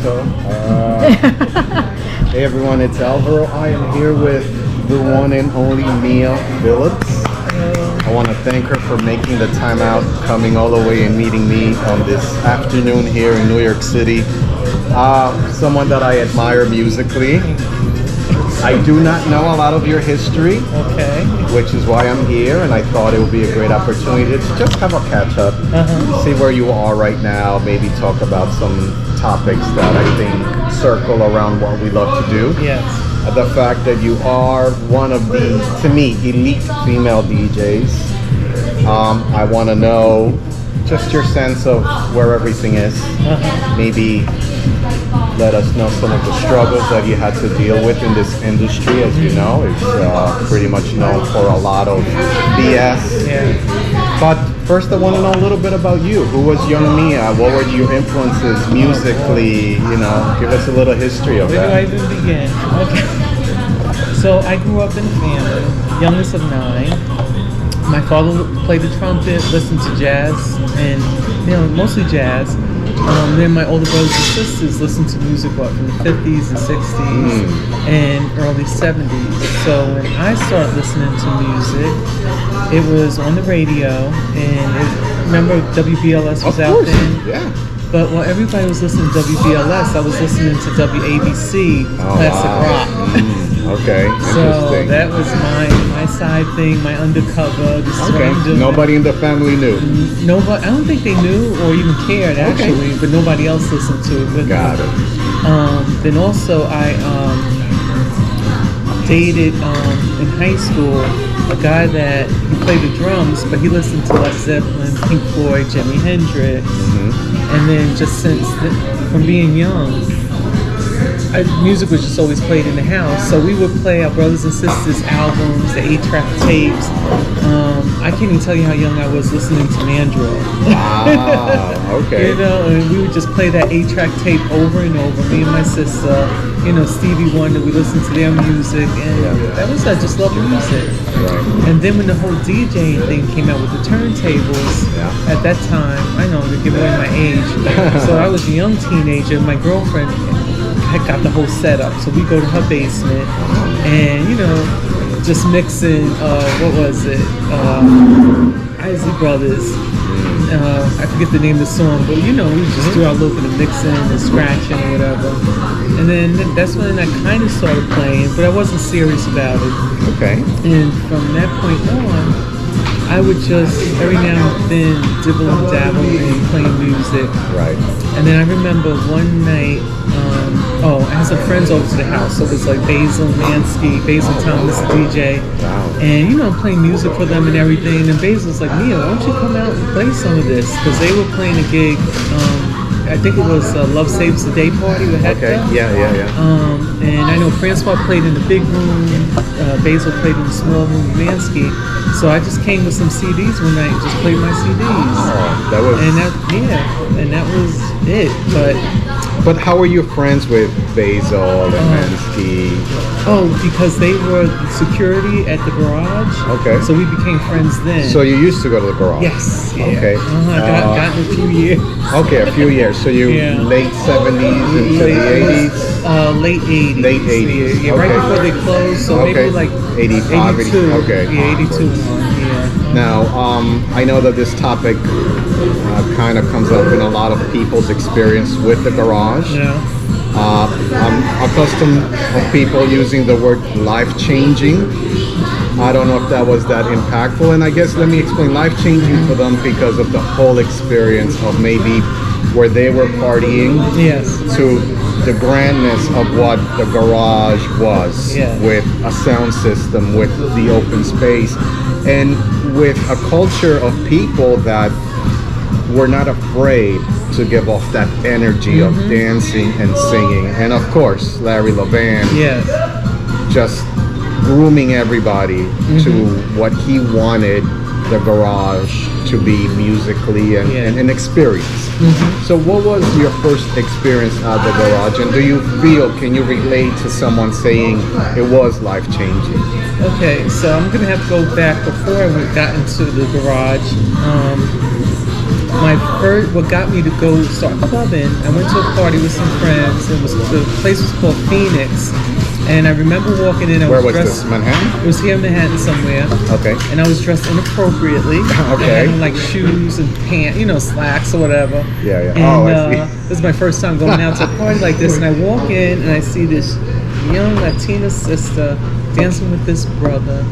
intro. Hey everyone, it's Alvaro. I am here with the one and only Mia Phillips. I want to thank her for making the time out, coming all the way and meeting me on this afternoon here in New York City. Someone that I admire musically. I do not know a lot of your history, Okay. which is why I'm here, and I thought it would be a great opportunity to just have a catch up, see where you are right now, maybe talk about some topics that I think circle around what we love to do. Yes. The fact that you are one of the, to me, elite female DJs. I want to know just your sense of where everything is. Maybe let us know some of the struggles that you had to deal with in this industry. As you know, it's pretty much known for a lot of BS. Yeah. But first I want to know a little bit about you. Who was young Mia? What were your influences musically? You know, give us a little history of Where do I that. even begin? Okay. So I grew up in a family, youngest of 9. My father played the trumpet, listened to jazz, and mostly jazz. Then my older brothers and sisters listened to music from the 50s and 60s and early 70s. So when I started listening to music, it was on the radio, and remember WBLS was out then? Yeah. But while everybody was listening to WBLS, I was listening to WABC, classic rock. Okay, So interesting. that was my side thing, my undercover. This is what I'm doing. Nobody in the family knew. Nobody. I don't think they knew or even cared actually, but nobody else listened to it with me. Got it. Then also I dated in high school a guy that he played the drums, but he listened to Led Zeppelin, Pink Floyd, Jimi Hendrix, and then just from being young, music was just always played in the house. So we would play our brothers and sisters' albums, the 8-track tapes. I can't even tell you how young I was listening to Mandrill. Okay. And we would just play that 8-track tape over and over, me and my sister. Stevie Wonder, we listened to their music, and that was I just loved music. Right. And then when the whole DJing thing came out with the turntables, at that time, I know I'm giving away my age, so I was a young teenager. My girlfriend had got the whole setup, so we go to her basement, and just mixing. What was it? Isley Brothers. I forget the name of the song, but we just do our little bit of mixing and scratching or whatever. And then that's when I kind of started playing, but I wasn't serious about it. Okay. And from that point on, I would just every now and then dibble and dabble in playing music. Right. And then I remember one night, I had some friends over to the house. So it was like Basil Thomas, the DJ. Wow. And, I'm playing music for them and everything. And Basil's like, Mia, why don't you come out and play some of this? Because they were playing a gig, I think it was Love Saves the Day party with Hector. Okay, yeah. And I know Francois played in the big room, Basil played in the small room, Mansky. So I just came with some CDs one night and just played my CDs. Oh, that was... And that was it. But how were you friends with Basil and Mansky? Oh, because they were security at the garage. Okay. So we became friends then. So you used to go to the garage? Yes. Yeah. Okay. Got in a few years. Okay, a few years. So you late 70s into the 80s? Late 80s. Late 80s. Yeah, right before they closed. So maybe like 85, 82. Okay. Yeah, 82 on. Yeah. Now, I know that this topic kind of comes up in a lot of people's experience with the garage. Yeah. I'm accustomed of people using the word life-changing. I don't know if that was that impactful, and I guess let me explain life-changing for them because of the whole experience of maybe where they were partying to the grandness of what the garage was with a sound system, with the open space, and with a culture of people that were not afraid to give off that energy of dancing and singing. And of course, Larry Levan just grooming everybody to what he wanted the garage to be musically and an experience. So what was your first experience at the garage, and do you feel, can you relate to someone saying it was life-changing? Okay, so I'm gonna have to go back before I got into the garage. what got me to go start clubbing, I went to a party with some friends. The place was called Phoenix. And I remember walking in. Where was this? Manhattan? It was here in Manhattan somewhere. Okay. And I was dressed inappropriately. Okay. I had like shoes and pants, slacks or whatever. Yeah. And I see. this is my first time going out to a party like this. And I walk in and I see this young Latina sister dancing with this brother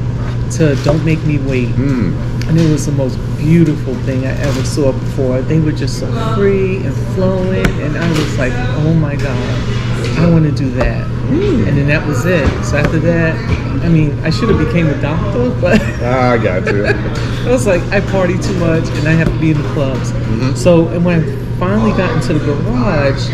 to "Don't Make Me Wait." And it was the most beautiful thing I ever saw before. They were just so free and flowing, and I was like, oh my God, I want to do that. And then that was it. So after that, I mean, I should have became a doctor, but I got you. I was like, I party too much, and I have to be in the clubs. So and when I finally got into the garage,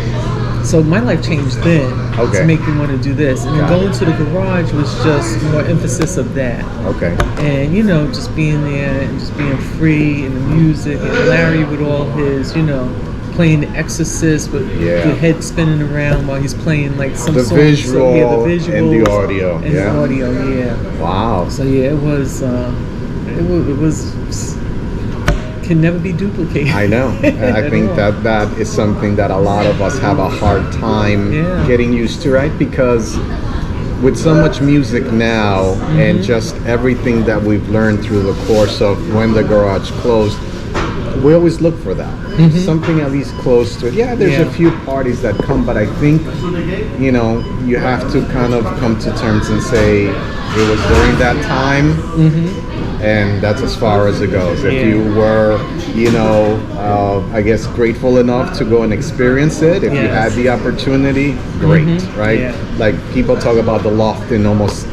so my life changed then to make me want to do this. And then going to the garage was just more emphasis of that. Okay. And, just being there and just being free and the music. And Larry with all his, playing The Exorcist with the head spinning around while he's playing like some the song. visual, the visuals and the audio. And the audio, yeah. Wow. So yeah, it was can never be duplicated. I know. I think that is something that a lot of us have a hard time getting used to, right? Because with so much music now and just everything that we've learned through the course of when the garage closed, we always look for that. Something at least close to it. Yeah, there's a few parties that come, but I think, you have to kind of come to terms and say it was during that time. And that's as far as it goes. If you were, I guess grateful enough to go and experience it, if you had the opportunity, great, right? Yeah. Like people talk about the loft in almost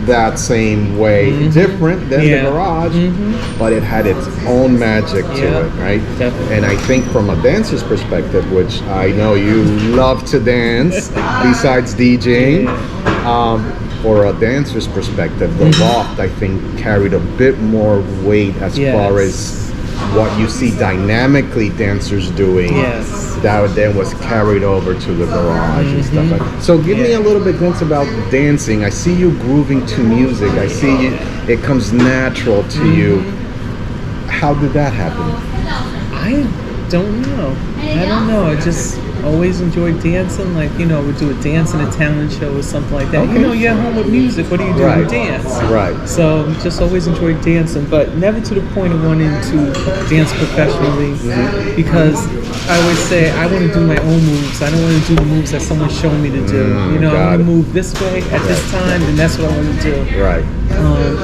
that same way, different than the garage, but it had its own magic to it, right? Definitely. And I think from a dancer's perspective, which I know you love to dance, besides DJing, for a dancer's perspective, the loft, I think, carried a bit more weight as far as what you see dynamically dancers doing. That then was carried over to the garage and stuff like that. So give me a little bit glimpse about dancing. I see you grooving to music. I see it comes natural to you. How did that happen? I don't know. I just always enjoyed dancing. Like, we'd do a dance in a talent show or something like that. You're at home with music. What do you do? You dance. Right. So just always enjoyed dancing, but never to the point of wanting to dance professionally because I always say I want to do my own moves. I don't want to do the moves that someone's showing me to do. I want to move this way at this time, and that's what I want to do. Right.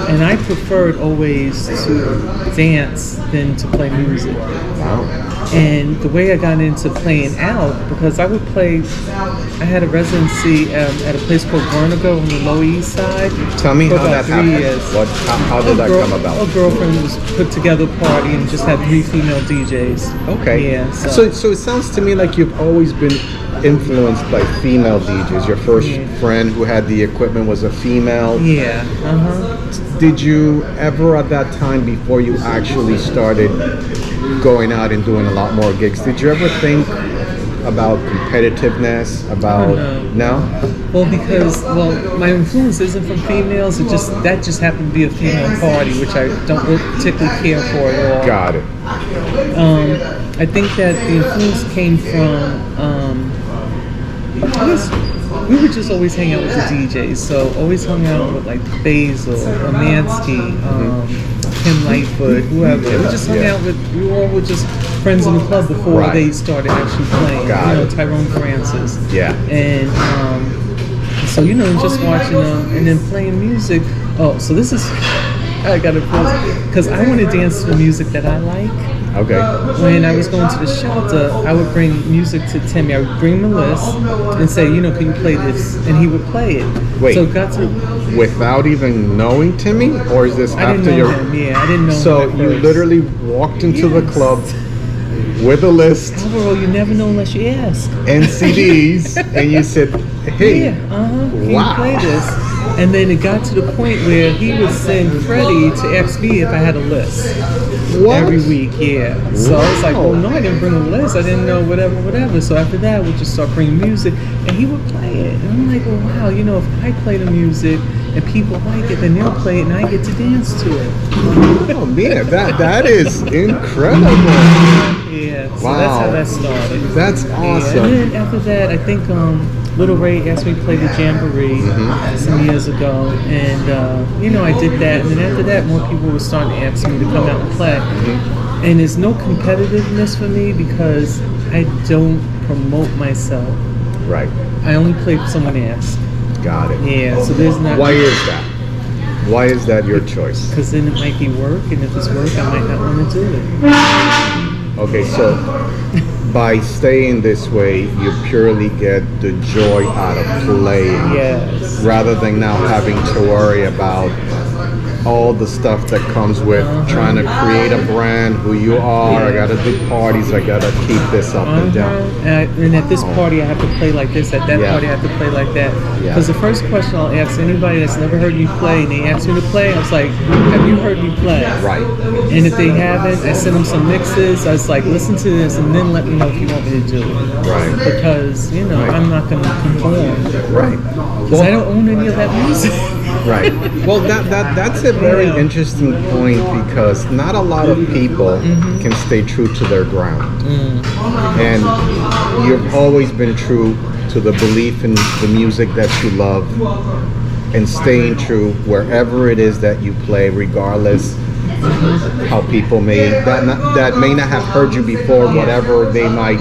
And I preferred always to dance than to play music. Wow. And the way I got into playing out, because I would play, I had a residency at a place called Vertigo on the Lower East Side. Tell me how that happened. How did that come about? A girlfriend was put together a party and just had 3 female DJs. Okay. Yeah. So it sounds to me like you've always been influenced by female DJs. Your first friend who had the equipment was a female. Yeah. Did you ever at that time, before you actually started going out and doing a lot more gigs, did you ever think about competitiveness, about no? Well, because my influence isn't from females. That just happened to be a female party, which I don't particularly care for at all. Got it. I think that the influence came from I guess we would just always hang out with the DJs. So always hung out with like Basil, Amansky, Kim Lightfoot, whoever. We just hung out with. We were all just friends in the club before they started actually playing. Tyrone Francis. Yeah. And so just watching them and then playing music. Oh, so this is. I gotta pause because I want to dance to the music that I like. Okay. When I was going to the shelter, I would bring music to Timmy. I would bring him a list and say, can you play this? And he would play it. Wait. So it got to without even knowing Timmy, or is this I after didn't know him. Yeah, I didn't know him. So you literally walked into the club with a list. Alvaro, you never know unless you ask. And CDs, and you said, "Hey, can you play this?" And then it got to the point where he would send Freddie to ask me if I had a list. What? Every week, So I was like, well, no, I didn't bring a list. I didn't know whatever. So after that, we'd just start bringing music, and he would play it. And I'm like, well, wow, if I play the music, and people like it, then they'll play it, and I get to dance to it. Oh man, that is incredible. Yeah, so Wow. that's how that started. That's Yeah, awesome. and then after that, I think Little Ray asked me to play the jamboree some years ago, and I did that. And then after that, more people were starting to ask me to come out and play. And there's no competitiveness for me because I don't promote myself. Right. I only play if someone asks. Got it. Yeah, so there's not. Why is that? Why is that your choice? Because then it might be work, and if it's work, I might not want to do it. Okay, so by staying this way, you purely get the joy out of playing, Yes. rather than now having to worry about all the stuff that comes with trying to create a brand, who you are. I gotta do parties, I gotta keep this up and down. And at this party, I have to play like this. At that party, I have to play like that. Yeah. Because the first question I'll ask anybody that's never heard me play, and they ask me to play, I was like, "Have you heard me play?" Right. And if they haven't, I send them some mixes. I was like, "Listen to this, and then let me know if you want me to do it." Right. Because I'm not going to conform. Right. Because I don't own any of that music. Right. Well, that's a very interesting point, because not a lot of people can stay true to their ground. And you've always been true to the belief in the music that you love, and staying true wherever it is that you play, regardless how people that may not have heard you before, whatever they might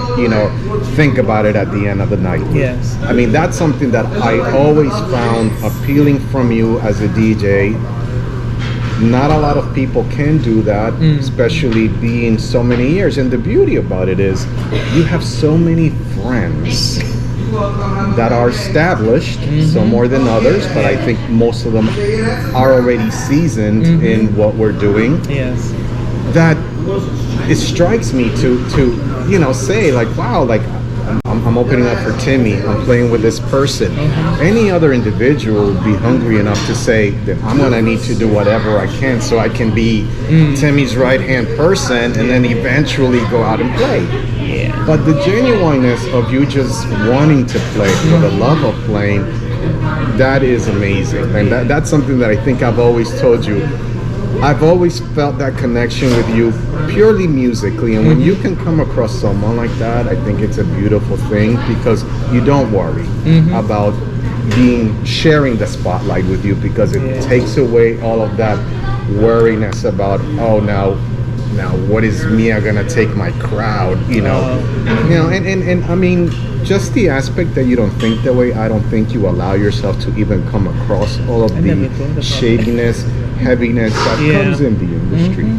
think about it at the end of the night. Yes. I mean, that's something that I always found appealing from you as a DJ. Not a lot of people can do that, especially being so many years. And the beauty about it is you have so many friends that are established, some more than others, but I think most of them are already seasoned in what we're doing. Yes. That it strikes me to say like, wow, like I'm opening up for Timmy, I'm playing with this person. Any other individual would be hungry enough to say that I'm gonna need to do whatever I can so I can be Timmy's right hand person, and then eventually go out and play. Yeah. But the genuineness of you just wanting to play for the love of playing, that is amazing. And that's something that I think I've always told you. I've always felt that connection with you purely musically, and when you can come across someone like that, I think it's a beautiful thing, because you don't worry about sharing the spotlight with you, because it takes away all of that worriness about, oh, now what is Mia gonna take my crowd, and I mean, just the aspect that you don't think that way, I don't think you allow yourself to even come across all of the shadiness, heaviness that comes in the industry.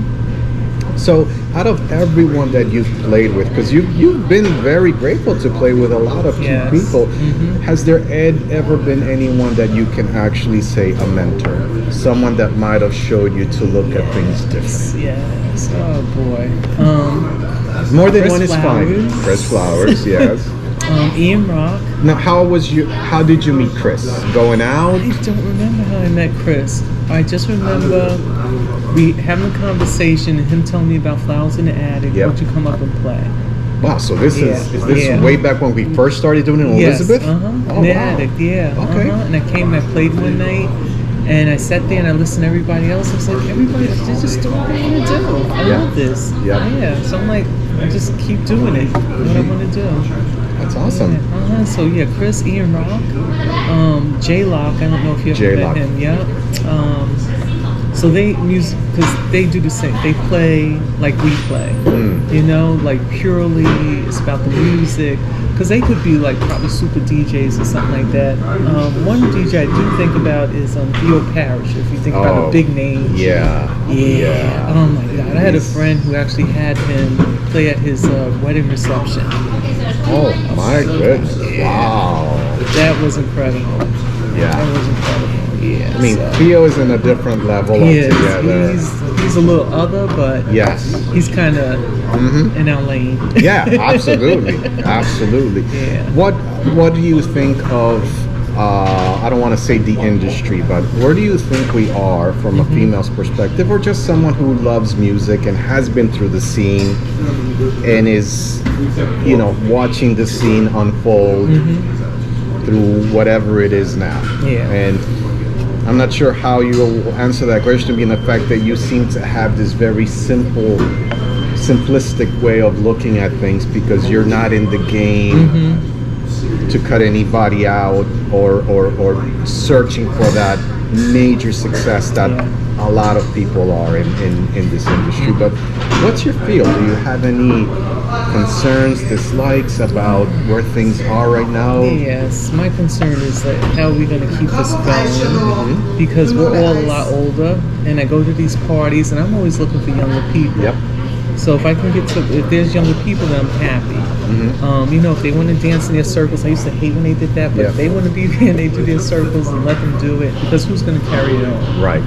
So out of everyone that you've played with, because you've been very grateful to play with a lot of key people, has there ever been anyone that you can actually say a mentor, someone that might have showed you to look at things different? Yes. Oh boy. More than Chris one is fine. Flowers. Chris Flowers, yes. Ian Rock. Now, how did you meet Chris? Going out? I don't remember how I met Chris. I just remember we having a conversation and him telling me about Flowers in the Attic. Yep. Won't you come up and play? Wow, so is this way back when we first started doing it in Elizabeth? Oh, in the attic, Okay. And I came and I played one night, and I sat there and I listened to everybody else. I was like, everybody, just do what I want to do. I love this. Yeah. So I'm like, I just keep doing it. What I want to do. That's awesome. So Chris, Ian Rock, J-Lock. I don't know if you ever met him. Yeah. So they because they do the same. They play like we play. Like purely it's about the music. Because they could be like probably super DJs or something like that. One DJ I do think about is Theo Parrish. If you think about a big name. Yeah. Oh my God! I had a friend who actually had him play at his wedding reception. Oh my goodness! Wow. That was incredible. Yeah. That was incredible. Yeah. I mean, Theo is in a different level altogether. He's a little other, but yes, he's kind of in our lane. Yeah, absolutely, absolutely. Yeah. What do you think of? I don't want to say the industry, but where do you think we are from a female's perspective, or just someone who loves music and has been through the scene and is, watching the scene unfold through whatever it is now? Yeah. And I'm not sure how you will answer that question, being the fact that you seem to have this very simplistic way of looking at things because you're not in the game to cut anybody out or searching for that major success that a lot of people are in this industry. But what's your feel? Do you have any concerns, dislikes about where things are right now? Yes, my concern is that how are we going to keep this going? Because we're all a lot older, and I go to these parties, and I'm always looking for younger people. Yep. So if I can get to, if there's younger people, then I'm happy. If they want to dance in their circles, I used to hate when they did that, but if they want to be there and they do their circles, and let them do it, because who's going to carry it on? Right.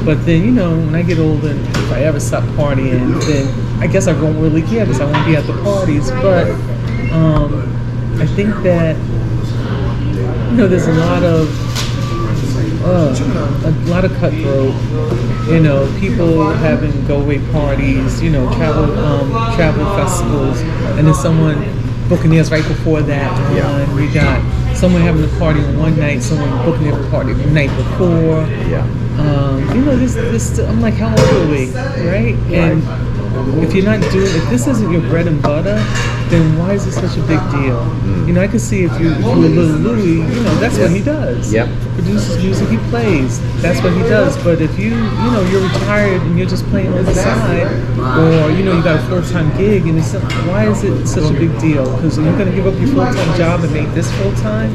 But then, when I get older, and if I ever stop partying, then I guess I won't really care because I won't be at the parties. But I think that, there's a lot of cutthroat, people having go-away parties, travel festivals, and then someone booking theirs right before that one. We got someone having a party on one night, someone booking their party the night before. This I'm like, how old are we, right? And if you're not doing, if this isn't your bread and butter, then why is it such a big deal? I can see if you're Little Louie, that's what he does. Produces music, he plays. That's what he does. But if you're retired and you're just playing on the side, or you got a full-time gig, and it's why is it such a big deal? Because you're going to give up your full-time job and make this full-time.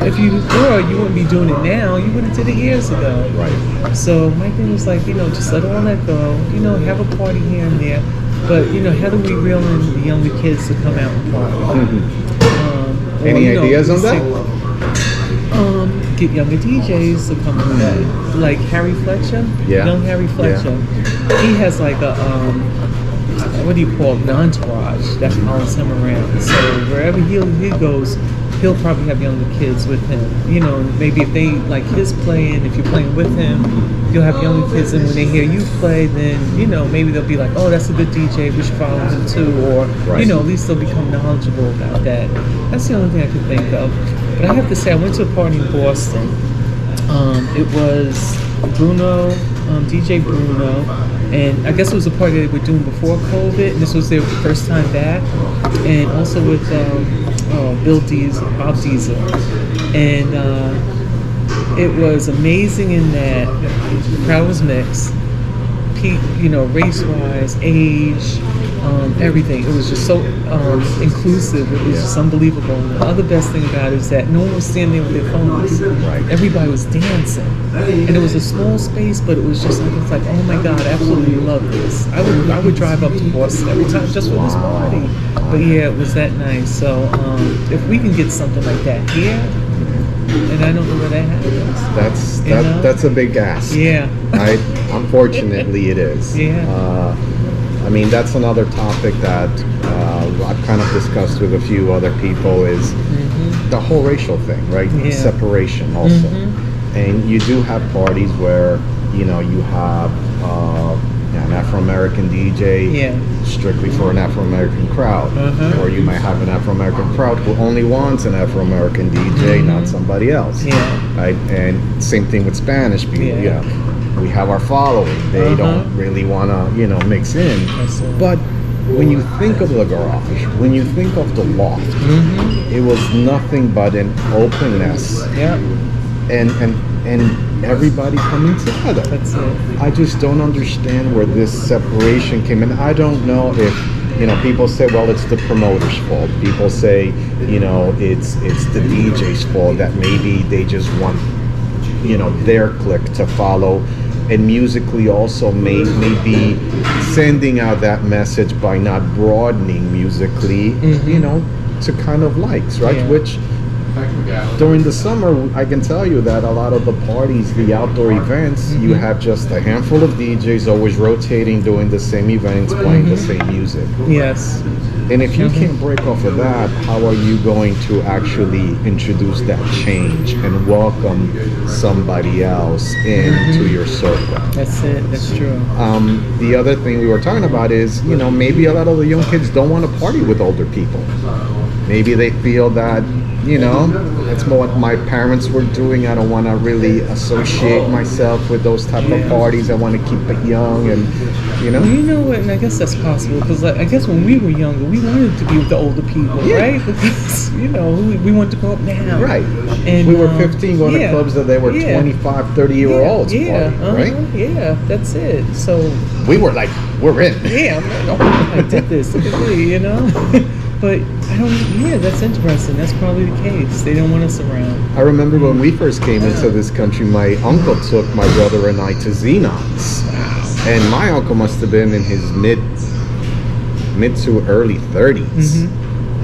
If you were, you wouldn't be doing it now. You would have did it years ago. Right. So my thing was like, just let all that go. Have a party here and there. But how do we reel in the younger kids to come out and party? Any ideas on that? Get younger DJs to come and play, like Harry Fletcher. Young Harry Fletcher. He has like a what do you call it? An entourage that follows him around. So wherever he goes, he'll probably have younger kids with him. Maybe if they like his playing, if you're playing with him, you'll have younger kids, and when they hear you play, then maybe they'll be like, oh, that's a good DJ, we should follow him too, or at least they'll become knowledgeable about that. That's the only thing I can think of. But I have to say, I went to a party in Boston. It was Bruno, DJ Bruno, and I guess it was a party they were doing before COVID, and this was their first time back, and also with Bob Diesel, and it was amazing in that the crowd was mixed, race-wise, age, everything. It was just so inclusive. It was just unbelievable. And the other best thing about it is that no one was standing there with their phones. Everybody was dancing, and it was a small space, but it was just like, it's like, oh my God, I absolutely love this. I would drive up to Boston every time just for this party. But yeah, it was that nice. So if we can get something like that here, and I don't know where that happens. That's a big ask. Unfortunately, it is. I mean, that's another topic that I've kind of discussed with a few other people is the whole racial thing, right? Separation also. And you do have parties where, you have an Afro-American DJ strictly for an Afro-American crowd. Or you might have an Afro-American crowd who only wants an Afro-American DJ, not somebody else. Right? And same thing with Spanish people. We have our following. They don't really want to, mix in. But when you think of the garage, when you think of the loft, it was nothing but an openness. And everybody coming together. That's it. I just don't understand where this separation came in. I don't know if, people say, well, it's the promoter's fault. People say, it's the DJ's fault that maybe they just want, their clique to follow. And musically also maybe sending out that message by not broadening musically, to kind of likes, right? Which during the summer, I can tell you that a lot of the parties, the outdoor events, you have just a handful of DJs always rotating, doing the same events, playing the same music. And if you can't break off of that, how are you going to actually introduce that change and welcome somebody else into your circle? That's it. That's true. The other thing we were talking about is, maybe a lot of the young kids don't want to party with older people. Maybe they feel that, that's what my parents were doing. I don't want to really associate myself with those type of parties. I want to keep it young and, Well, you know what? And I guess that's possible because, I guess when we were younger, we wanted to be with the older people, right? Because we wanted to grow up now, right? And we were 15 going to clubs that they were 25, 30-year-olds, right? Yeah, that's it. So we were like, we're in. Yeah, I'm like, oh, I did this. Look at me, But I don't. Yeah, that's interesting. That's probably the case. They don't want us around. I remember when we first came into this country, my uncle took my brother and I to Xenons. Wow. And my uncle must have been in his mid to early 30s.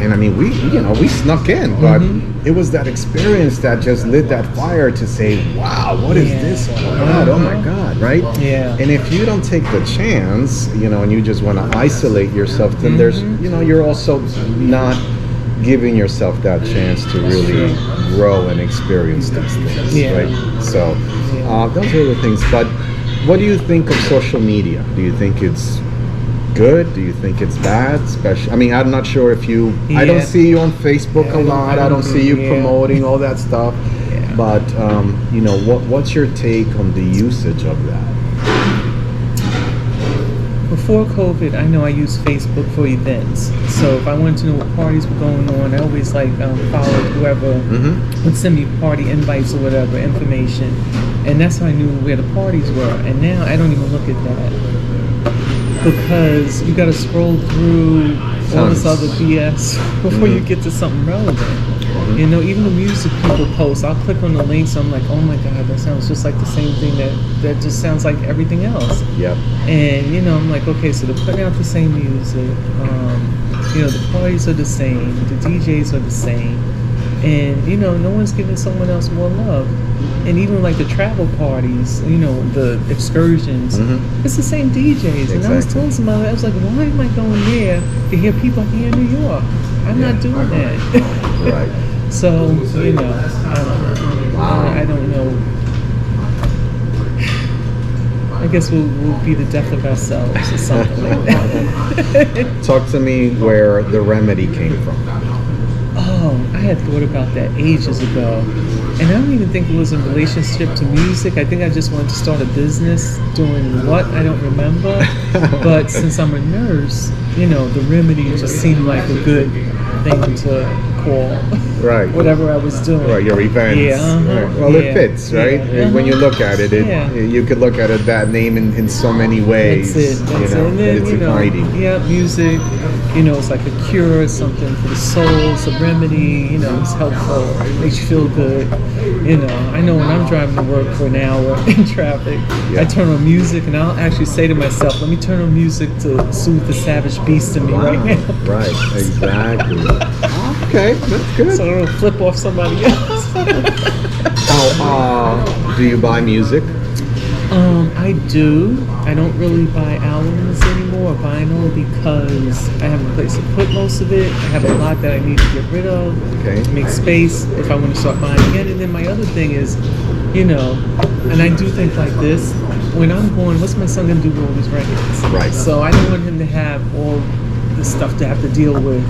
And I mean, we snuck in, but it was that experience that just lit that fire to say, wow, what is this all about? Oh my God, right? Yeah. And if you don't take the chance, and you just want to isolate yourself, then there's, you're also not giving yourself that chance to really grow and experience these things, right? So those are the things. But what do you think of social media? Do you think it's good? Do you think it's bad? Especially, I mean, I'm not sure if you. I don't see you on Facebook a lot. I don't see you promoting all that stuff. But what's your take on the usage of that? Before COVID, I know I used Facebook for events. So if I wanted to know what parties were going on, I always followed whoever would send me party invites or whatever information, and that's how I knew where the parties were. And now I don't even look at that, because you got to scroll through all this other BS before you get to something relevant. Even the music people post, I'll click on the links, I'm like, oh my God, that sounds just like the same thing that just sounds like everything else. Yep. And I'm like, okay, so they're putting out the same music, the parties are the same, the DJs are the same, and no one's giving someone else more love. And even like the travel parties, the excursions, it's the same DJs. And I was telling somebody, I was like, why am I going there to hear people here in New York? I'm not doing that. Right. So, I don't know. Wow. I don't know. I guess we'll be the death of ourselves or something like that. Talk to me where the remedy came from. Oh, I had thought about that ages ago. And I don't even think it was in relationship to music. I think I just wanted to start a business doing what? I don't remember. But since I'm a nurse, the remedy just seemed like a good thing to call whatever I was doing. Right, your events. Right. Well, it fits, right? When you look at it, you could look at it that name in so many ways. That's it. And then, it's inviting. Music, it's like a cure, something for the soul, it's a remedy, it's helpful, makes you feel good. I know when I'm driving to work for an hour in traffic, I turn on music and I'll actually say to myself, let me turn on music to soothe the savage beast in me right now. Right, exactly. Okay, that's good. So it'll flip off somebody else. Do you buy music? I do. I don't really buy albums anymore, vinyl, because I have a place to put most of it. I have a lot that I need to get rid of, to make space if I want to start buying again. And then my other thing is, and I do think like this, when I'm born, what's my son going to do with all these records? Right. So I don't want him to have all the stuff to have to deal with,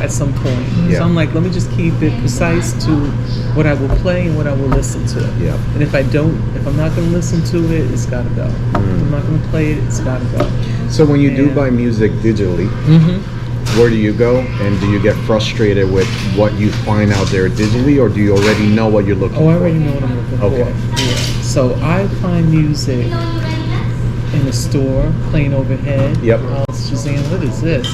at some point. Yeah. So I'm like, let me just keep it precise to what I will play and what I will listen to. Yeah. And if I'm not going to listen to it, it's got to go. If I'm not going to play it, it's got to go. So when you do buy music digitally, where do you go? And do you get frustrated with what you find out there digitally, or do you already know what you're looking for? Oh, I already know what I'm looking for. Yeah. So I find music in the store, playing overhead. Yep. Shazam, what is this?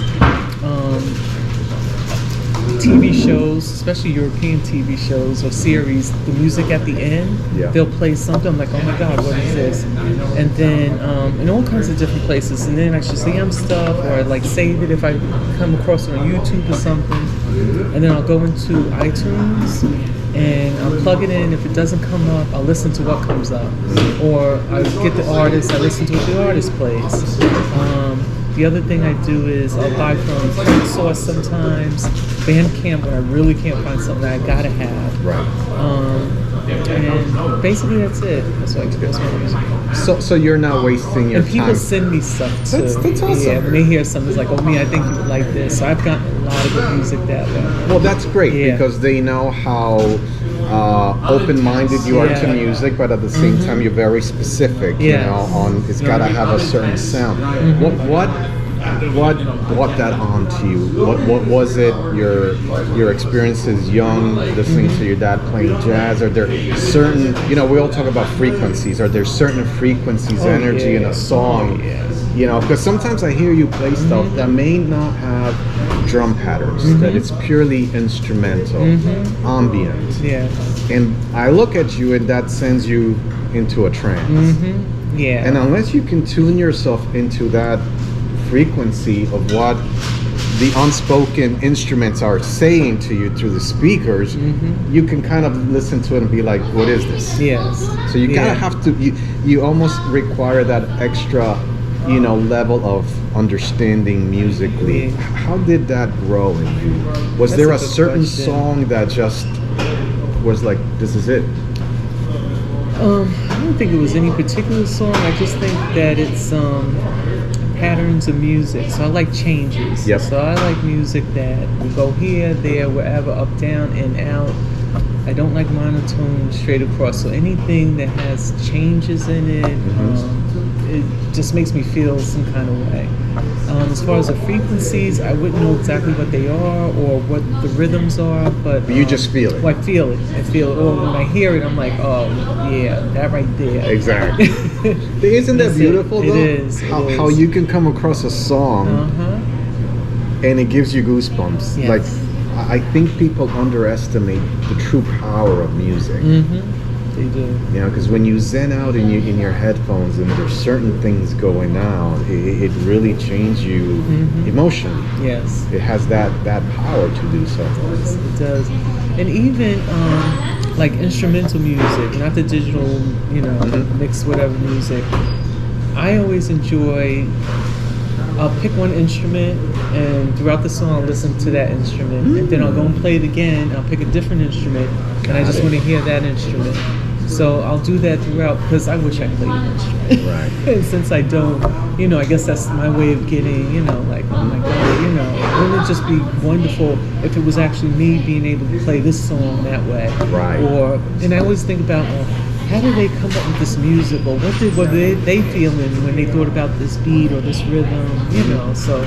TV shows, especially European TV shows or series, the music at the end, they'll play something. I'm like, oh my God, what is this? And then in all kinds of different places. And then I Shazam stuff, or I like save it if I come across it on YouTube or something. And then I'll go into iTunes and I'll plug it in. If it doesn't come up, I'll listen to what comes up. Or I get the artist, I listen to what the artist plays. The other thing I do is I'll buy from Food Source sometimes, Bandcamp when I really can't find something that I gotta have. Right. And basically that's it. That's what I do. That's what I do. So you're not wasting your And people time. send me stuff too. That's awesome. Yeah, when they hear something, it's like, oh, me, I think you would like this. So I've gotten a lot of good music that way. Well, that's great Yeah. because they know how open-minded you are to Yeah. music, but at the same time you're very specific. You Yeah. know, on it's got to have a certain sound. What brought that on to you? What was it? Your experiences young, listening to your dad playing jazz? Are there certain, you know, we all talk about frequencies. Are there certain frequencies, energy in a song? You know, because sometimes I hear you play stuff that may not have drum patterns, that it's purely instrumental, ambient. Yeah. And I look at you and that sends you into a trance. Yeah. And unless you can tune yourself into that frequency of what the unspoken instruments are saying to you through the speakers, you can kind of listen to it and be like, what is this? Yes. So you gotta have to, you almost require that extra, you know, level of understanding musically. How did that grow in you? Was That's there a a good certain question. song that just was like, this is it? I don't think it was any particular song. I just think that it's patterns of music. So I like changes. Yep. So I like music that will go here, there, wherever, up, down, in, out. I don't like monotone straight across. So anything that has changes in it, it just makes me feel some kind of way. As far as the frequencies, I wouldn't know exactly what they are or what the rhythms are, but You just feel it. well, I feel it. I feel it. Or when I hear it, I'm like, oh yeah, that right there. Exactly. Isn't that That's beautiful it. though? It is. How you can come across a song and it gives you goosebumps. Yes. Like I think people underestimate the true power of music. They do. You know, because when you zen out in your headphones and there's certain things going on, it really changes you emotionally. Yes. It has that power to do so. It does. And even like instrumental music, not the digital, you know, mixed whatever music. I always enjoy, I'll pick one instrument and throughout the song I'll listen to that instrument. And then I'll go and play it again. I'll pick a different instrument and I just want to hear that instrument. So I'll do that throughout because I wish I played an instrument. Right. And since I don't, you know, I guess that's my way of getting, you know, like, oh my God, you know, wouldn't it just be wonderful if it was actually me being able to play this song that way? Right. Or, and I always think about, how did they come up with this music? Or what were they feeling when they thought about this beat or this rhythm, you know? So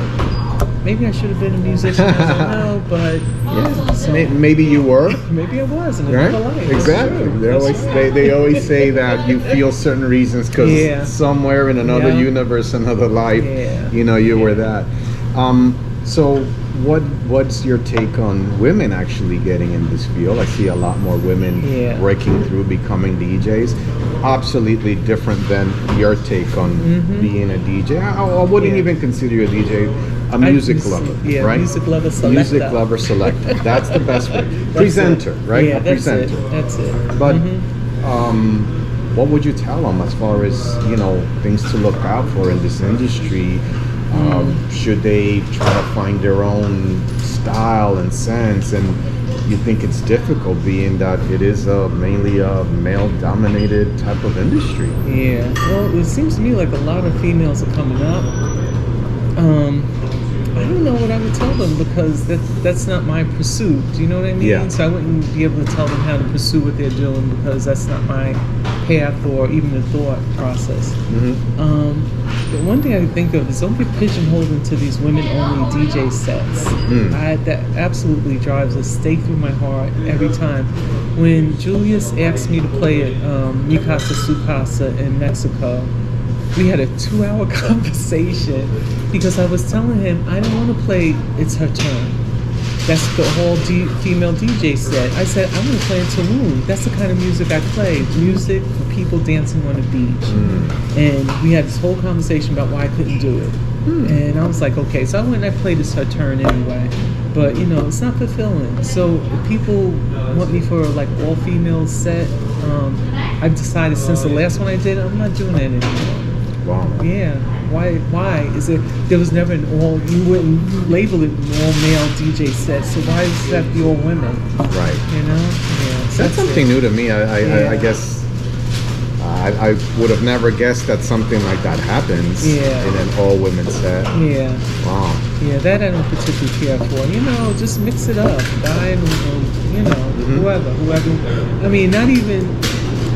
maybe I should have been a musician, I don't know, but Yeah. so Maybe you were. maybe I was in Right? another life. That's Exactly. true. They That's always true. they always say that you feel certain reasons because Yeah. somewhere in another Yeah. universe, another life, Yeah. you know, you were that. So what's your take on women actually getting in this field? I see a lot more women Yeah. breaking through, becoming DJs. Absolutely different than your take on being a DJ. I wouldn't Yeah. even consider you a DJ. A music lover, Yeah, right? music lover selector. Music lover selector. That's the best way. Presenter, right? Yeah, A that's presenter. it. That's it. But what would you tell them as far as, you know, things to look out for in this industry? Should they try to find their own style and sense? And you think it's difficult being that it is mainly a male-dominated type of industry? Yeah. Well, it seems to me like a lot of females are coming up. I don't know what I would tell them because that's not my pursuit. Do you know what I mean? Yeah. So I wouldn't be able to tell them how to pursue what they're doing because that's not my path or even the thought process. The one thing I think of is don't get pigeonholed into these women-only DJ sets. That absolutely drives a stake through my heart every time. When Julius asked me to play at Mi Casa Su Casa in Mexico, we had a 2-hour conversation because I was telling him I don't want to play It's Her Turn. That's the whole female DJ set. I said, I'm going to play in Tulum. That's the kind of music I play. Music for people dancing on the beach. And we had this whole conversation about why I couldn't do it. And I was like, okay. So I went and I played It's Her Turn anyway. But, you know, it's not fulfilling. So if people want me for like all-female set, I've decided since the last one I did, I'm not doing that anymore. Wow. Yeah. Why is it? There was never an all. You wouldn't label it an all male DJ set. So why does it have to be all women? Right. You know. Yeah. So That's something new to me. I guess I would have never guessed that something like that happens in an all-women set. Yeah. Wow. Yeah, that I don't particularly care for. You know, just mix it up. Guy and, you know, whoever. I mean, not even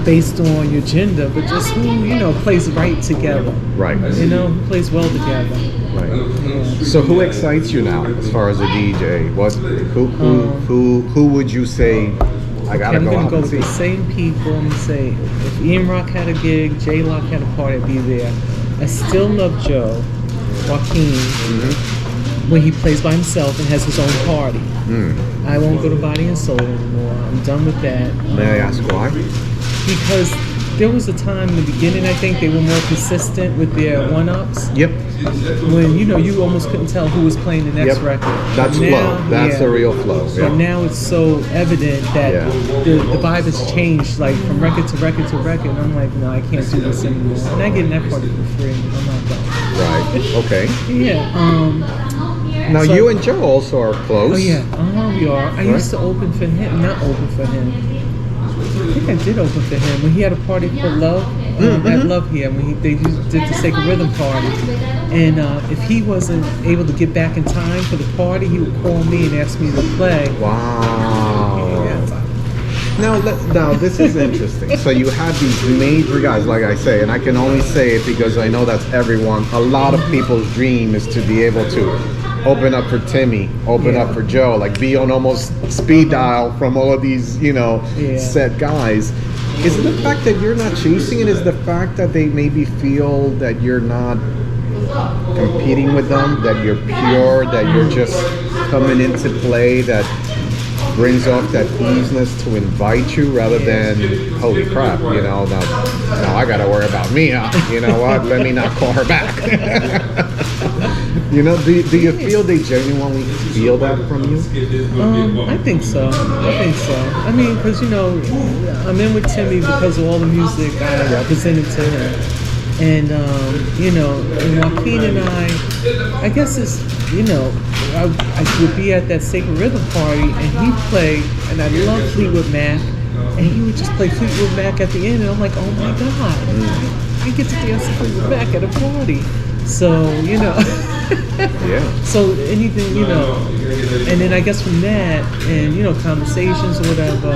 based on your gender, but just who, you know, plays right together. Right. You know, who plays well together. Right. Yeah. So who excites you now as far as a DJ? Who would you say I gotta I'm go gonna out go and with see? the same people and say if Ian Rock had a gig, J Lock had a party, I'd be there. I still love Joe Joaquin when he plays by himself and has his own party. I won't go to Body and Soul anymore. I'm done with that. May I ask why? Because there was a time in the beginning, I think they were more consistent with their one-ups. Yep. When, you know, you almost couldn't tell who was playing the next record. That's Now, flow. That's the real flow. So now it's so evident that the vibe has changed, like from record to record to record. And I'm like, no, I can't do this anymore. And I get that party for free. I'm not done. Right. Okay. Yeah. Now So- you and Joe also are close. Oh yeah, we are. I used to open for him, not open for him. I think I did open for him when he had a party for Love at Love here when they did the Sacred Rhythm party. And if he wasn't able to get back in time for the party, he would call me and ask me to play. Wow. Yeah. Now this is interesting. So you have these major guys, like I say, and I can only say it because I know that's everyone. A lot of people's dream is to be able to open up for Timmy, open up for Joe, like be on almost speed dial from all of these, you know, set guys. Is it the fact that you're not chasing it? Is the fact that they maybe feel that you're not competing with them, that you're pure, that you're just coming into play, that brings off that easiness to invite you rather than, holy crap, you know, now I gotta worry about Mia, you know what, let me not call her back. You know, do you feel they genuinely feel that from you? I think so. I mean, because, you know, I'm in with Timmy because of all the music I presented to him. And, you know, and Joaquin and I guess it's, you know, I would be at that Sacred Rhythm party and he'd play, and I love Fleetwood Mac, and he would just play Fleetwood Mac at the end, and I'm like, oh my God, I get to dance to Fleetwood Mac at a party. So, you know. So anything, you know, and then I guess from that and, you know, conversations or whatever,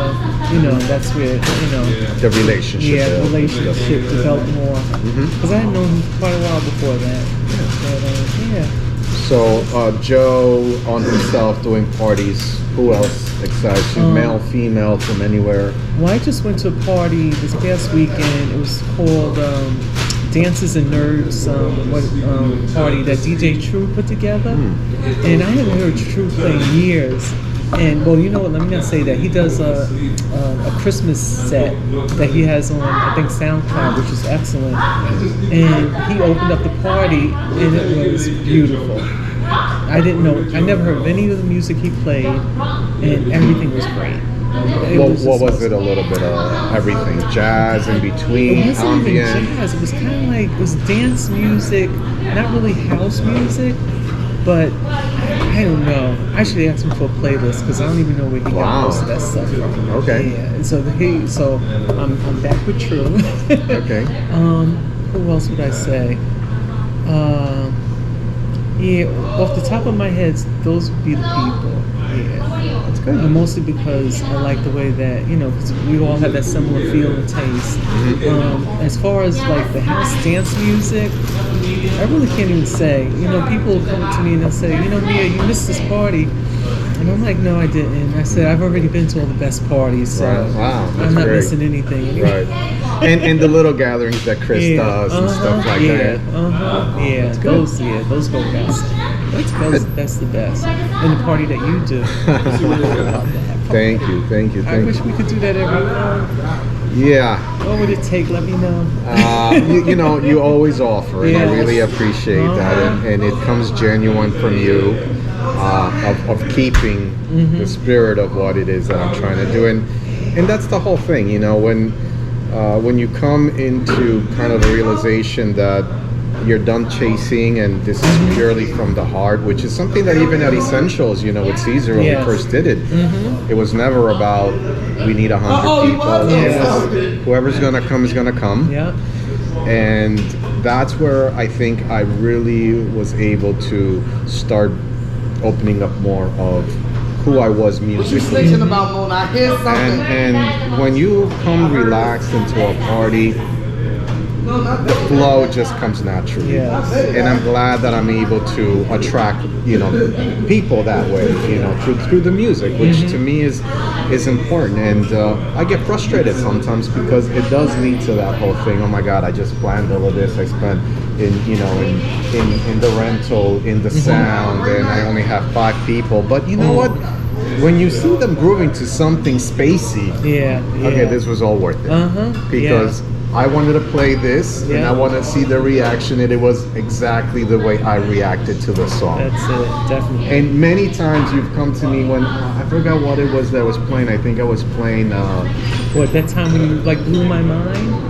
you know, that's where, you know, the relationship developed more, because I had known him for quite a while before that. So Joe on himself doing parties, who else excites you? Male, female, from anywhere? Well, I just went to a party this past weekend. It was called Dances and Nerds party that DJ True put together. And I haven't heard True play in years. And, well, you know what, let me not say that. He does a Christmas set that he has on, I think, SoundCloud, which is excellent. And he opened up the party, and it was beautiful. I didn't know, I never heard of any of the music he played, and everything was great. What was it? A little bit of everything, jazz in between, it wasn't ambient. even jazz. It was kind of like, it was dance music, not really house music, but I don't know. I should ask him for a playlist because I don't even know where he got most of that stuff from. Okay. Yeah. And so I'm back with True. Okay. Who else would I say? Yeah, off the top of my head, those would be the people. Yeah, that's good. And mostly because I like the way that, you know, because we all have that similar feel and taste. As far as like the house dance music, I really can't even say. You know, people will come to me and they'll say, you know, Mia, you missed this party. And I'm like, no, I didn't. I said, I've already been to all the best parties, so I'm not missing anything. Right. And the little gatherings that Chris does and stuff like that. Yeah, those go best. That's the best. And the party that you do. Thank you. I wish we could do that every month. Yeah. What would it take? Let me know. You know, you always offer, and I really appreciate that. And it comes genuine from you, of keeping the spirit of what it is that I'm trying to do. And that's the whole thing, you know, when you come into kind of the realization that you're done chasing and this is purely from the heart, which is something that even at Essentials, with Caesar when we first did it, it was never about we need 100 people. It was whoever's gonna come is gonna come. Yeah. And that's where I think I really was able to start opening up more of who I was musically. About Moon? I hear something. And when you come relaxed into a party, the flow just comes naturally. Yes. And I'm glad that I'm able to attract, people that way, through the music, which to me is important. And I get frustrated sometimes because it does lead to that whole thing. Oh my God, I just planned all of this. I spent in the rental, in the sound, and I only have 5 people. But you know what? When you see them grooving to something spacey, okay, this was all worth it. Because I wanted to play this, and I want to see the reaction, and it was exactly the way I reacted to the song. That's it, definitely. And many times you've come to me when I forgot what it was that I was playing. I think I was playing. What, that time when you blew my mind?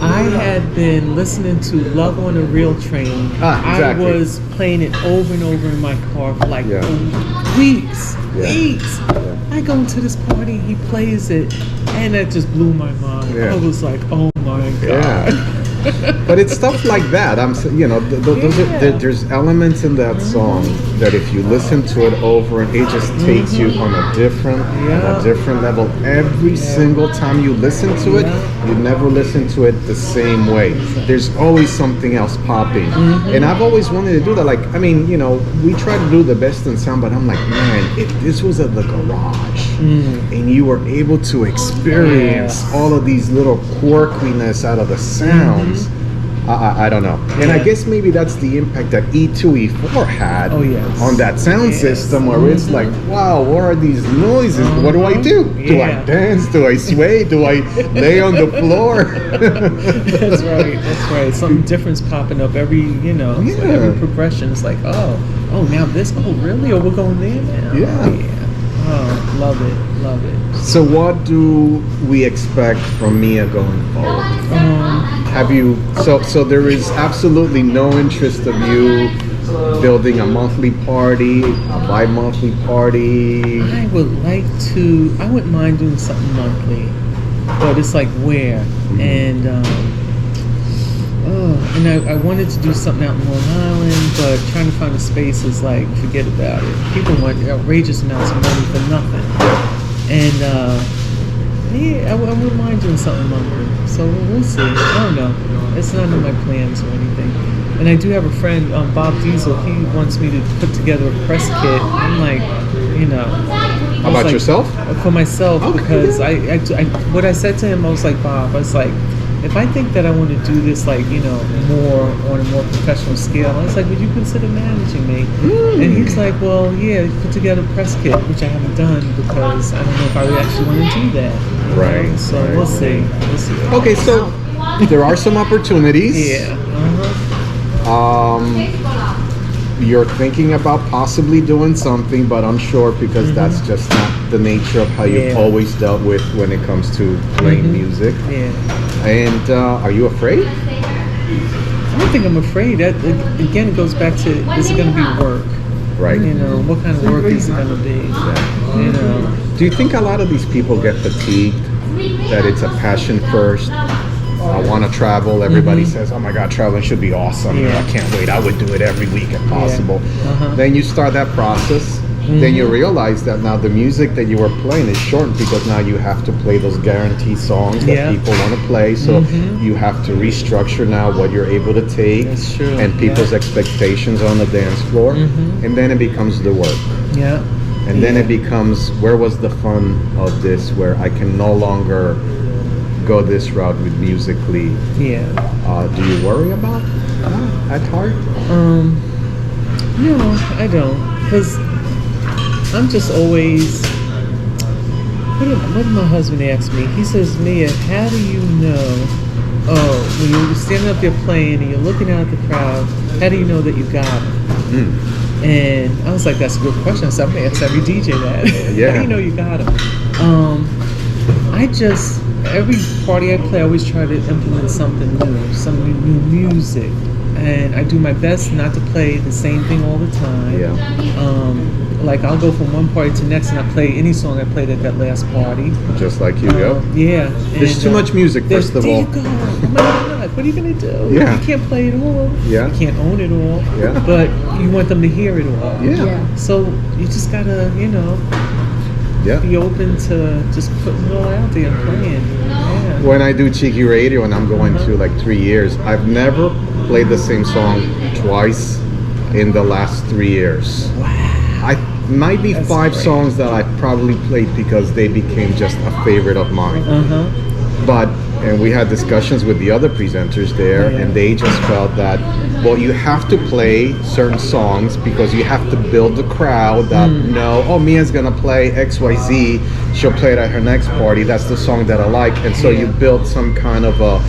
I had been listening to Love on a Real Train. Exactly. I was playing it over and over in my car for weeks. I go to this party, he plays it, and that just blew my mind. I was like, oh my God. But it's stuff like that. Those are, there's elements in that song that if you listen to it over, and it just takes you on a different level. Every single time you listen to it, you never listen to it the same way. There's always something else popping. And I've always wanted to do that. We try to do the best in sound, but I'm like, man, if this was at the garage and you were able to experience all of these little quirkiness out of the sounds, I don't know. And I guess maybe that's the impact that E2, E4 had on that sound system, where it's like, wow, what are these noises? What do I do? Do I dance? Do I sway? Do I lay on the floor? That's right. Something different's popping up every, every progression. It's like, oh, now this, really? Or we're going there now? Yeah. Oh, love it. So what do we expect from Mia going forward? Have you, so there is absolutely no interest of you building a monthly party, a bi-monthly party? I wouldn't mind doing something monthly, but it's like where? And I wanted to do something out in Long Island, but trying to find a space is like, forget about it. People want outrageous amounts of money for nothing. And I wouldn't mind doing something monthly. So we'll see. I don't know. It's not in my plans or anything. And I do have a friend, Bob Diesel. He wants me to put together a press kit. I'm like, How about yourself? For myself, because I what I said to him, I was like, Bob, I was like, if I think that I want to do this, more on a more professional scale, I was like, would you consider managing me? And he's like, well, yeah, put together a press kit, which I haven't done because I don't know if I would actually want to do that. Right. So we'll see. Okay, so there are some opportunities. Yeah. You're thinking about possibly doing something, but unsure because that's just not the nature of how you've always dealt with when it comes to playing music. Yeah. And are you afraid? I don't think I'm afraid. That again, it goes back to, is it going to be work? Right. What kind of work is it going to be? Do you think a lot of these people get fatigued that it's a passion first? I want to travel. Everybody says, oh my God, traveling should be awesome. I can't wait. I would do it every week if possible. Then you start that process. Then you realize that now the music that you were playing is shortened because now you have to play those guaranteed songs that people want to play. So you have to restructure now what you're able to take and people's expectations on the dance floor. And then it becomes the work. Yeah. And then it becomes, where was the fun of this, where I can no longer go this route with musically. Yeah. Do you worry about that at heart? No, I don't. Because I'm just always, what did my husband ask me? He says, Mia, how do you know, when you're standing up there playing and you're looking out at the crowd, how do you know that you got it? And I was like, that's a good question. I said, I'm going to ask every DJ that. How do you know you got it? every party I play, I always try to implement something new, some new music, and I do my best not to play the same thing all the time. Like I'll go from one party to the next, and I play any song I played at that last party. Just like you, Yeah. There's and, too much music, first of all. There you go. Oh my God, what are you gonna do? Yeah. You can't play it all. Yeah. You can't own it all. Yeah. But you want them to hear it all. Yeah. So you just gotta, be open to just putting it all out there and playing. Yeah. When I do Cheeky Radio and I'm going to like 3 years, I've never played the same song twice in the last 3 years. Wow. I might be That's 5 great. songs that I probably played because they became just a favorite of mine. But and we had discussions with the other presenters there, and they just felt that, well, you have to play certain songs because you have to build the crowd that know, oh, Mia's gonna play XYZ, she'll play it at her next party, that's the song that I like, and so you build some kind of a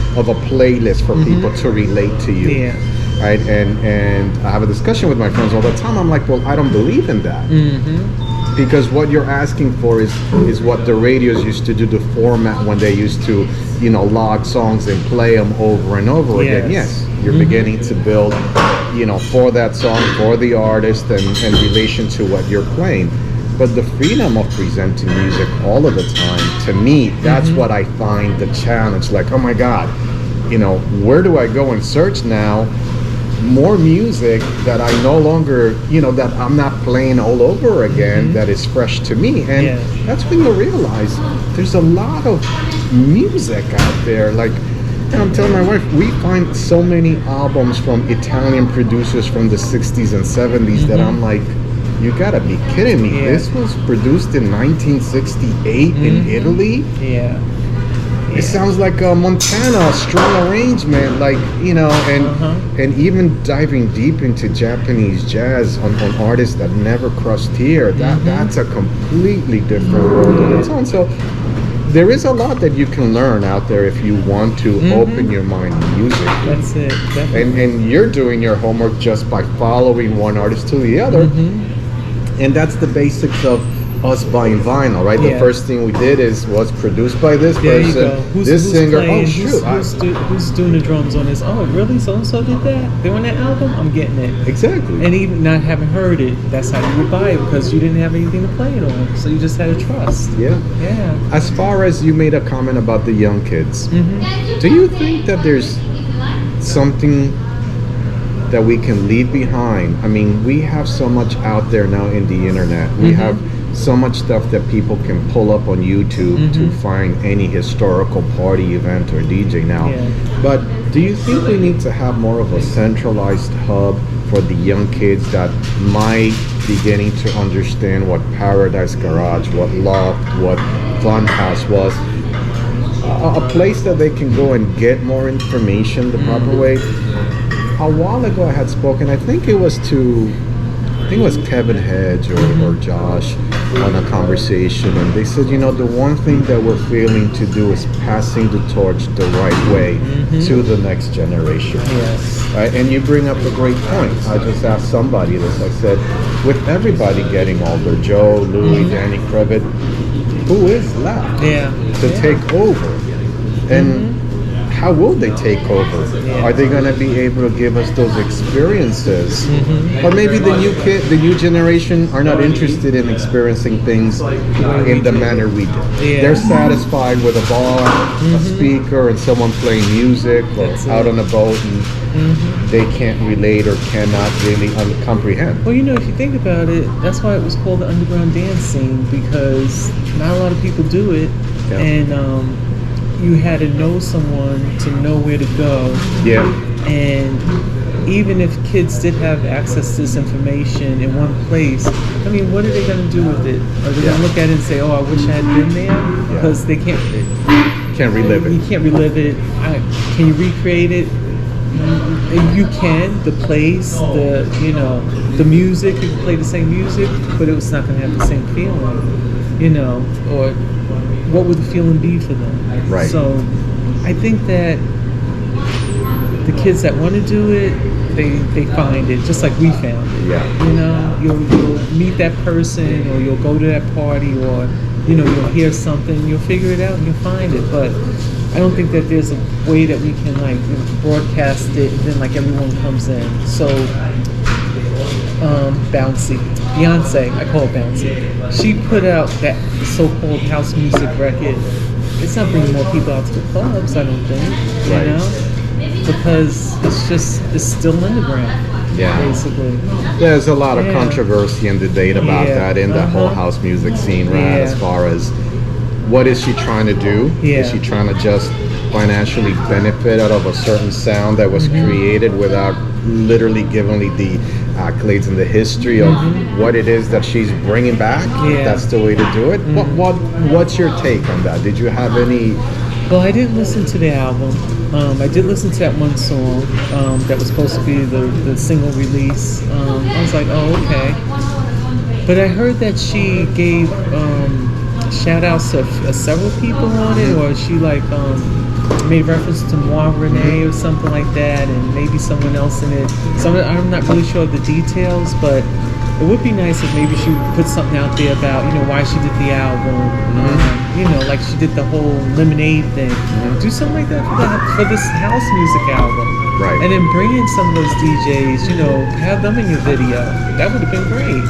playlist for people to relate to you. Yeah. Right, and I have a discussion with my friends all the time. I'm like, well, I don't believe in that. Because what you're asking for is what the radios used to do, the format when they used to, log songs and play them over and over again. Yes, you're beginning to build, for that song, for the artist, and relation to what you're playing. But the freedom of presenting music all of the time, to me, that's what I find the challenge. Like, oh my God, where do I go and search now? More music that I no longer, that I'm not playing all over again, that is fresh to me. And that's when you realize there's a lot of music out there. Like, I'm telling my wife, we find so many albums from Italian producers from the 60s and 70s that I'm like, you gotta be kidding me. This was produced in 1968 in Italy? It sounds like a Montana string arrangement, like, and even diving deep into Japanese jazz on artists that never crossed here, that's a completely different world on its own. So there is a lot that you can learn out there if you want to open your mind to music. That's it. Definitely. And you're doing your homework just by following one artist to the other. And that's the basics of us buying vinyl, right? The first thing we did was produced by this person, this singer. Playing, oh shoot, who's doing the drums on this? Oh, really? So and so did that? They on that album? I'm getting it. Exactly. And even not having heard it, that's how you would buy it because you didn't have anything to play it on, so you just had to trust. Yeah. As far as you made a comment about the young kids, do you think that there's something that we can leave behind? I mean, we have so much out there now in the internet. We have so much stuff that people can pull up on YouTube to find any historical party event or DJ now. But do you think we need to have more of a centralized hub for the young kids that might be getting to understand what Paradise Garage, what Loft, what Funhouse was? A place that they can go and get more information the proper way. A while ago I had spoken, I think it was Kevin Hedge or Josh on a conversation, and they said, the one thing that we're failing to do is passing the torch the right way to the next generation. Right? And you bring up a great point. I just asked somebody this. I said, with everybody getting older, Joe, Louis, Danny Krevit, who is left to take over? And how will they take over? Are they going to be able to give us those experiences? Or maybe the new generation are not interested in experiencing things in the manner we do. They're satisfied with a bar, a speaker, and someone playing music, or out on a boat, and they can't relate or cannot really comprehend. Well, if you think about it, that's why it was called the underground dance scene, because not a lot of people do it, and you had to know someone to know where to go. And even if kids did have access to this information in one place, I mean, what are they going to do with it? Are they going to look at it and say, oh, I wish I had been there? Because they can't relive it. You can't relive it. Can you recreate it? You can. The place, the music, you can play the same music, but it's not going to have the same feeling, or what would the feeling be for them? Right. So I think that the kids that want to do it, they find it, just like we found it. You'll meet that person, or you'll go to that party, or you'll hear something, you'll figure it out, and you'll find it. But I don't think that there's a way that we can like broadcast it and then like everyone comes in. So Bouncy, Beyonce, I call it Bouncy. She put out that so-called house music record. It's not bringing more people out to the clubs, I don't think. Right. You know, because it's still underground. Yeah. Basically. There's a lot of Yeah. controversy and debate about Yeah. that in the whole house music scene, right? Yeah. As far as what is she trying to do? Yeah. Is she trying to just financially benefit out of a certain sound that was created without literally giving the accolades and the history of what it is that she's bringing back? Yeah. That's the way to do it. What's your take on that? Did you have any? Well, I didn't listen to the album. I did listen to that one song that was supposed to be the single release. I was like, oh, okay. But I heard that she gave shout outs to several people on it, or she like made reference to Moi Renee or something like that, and maybe someone else in it. So I'm not really sure of the details, but it would be nice if maybe she would put something out there about, why she did the album. Like she did the whole Lemonade thing. Do something like that for this house music album. Right. And then bring in some of those DJs, have them in your video. That would have been great.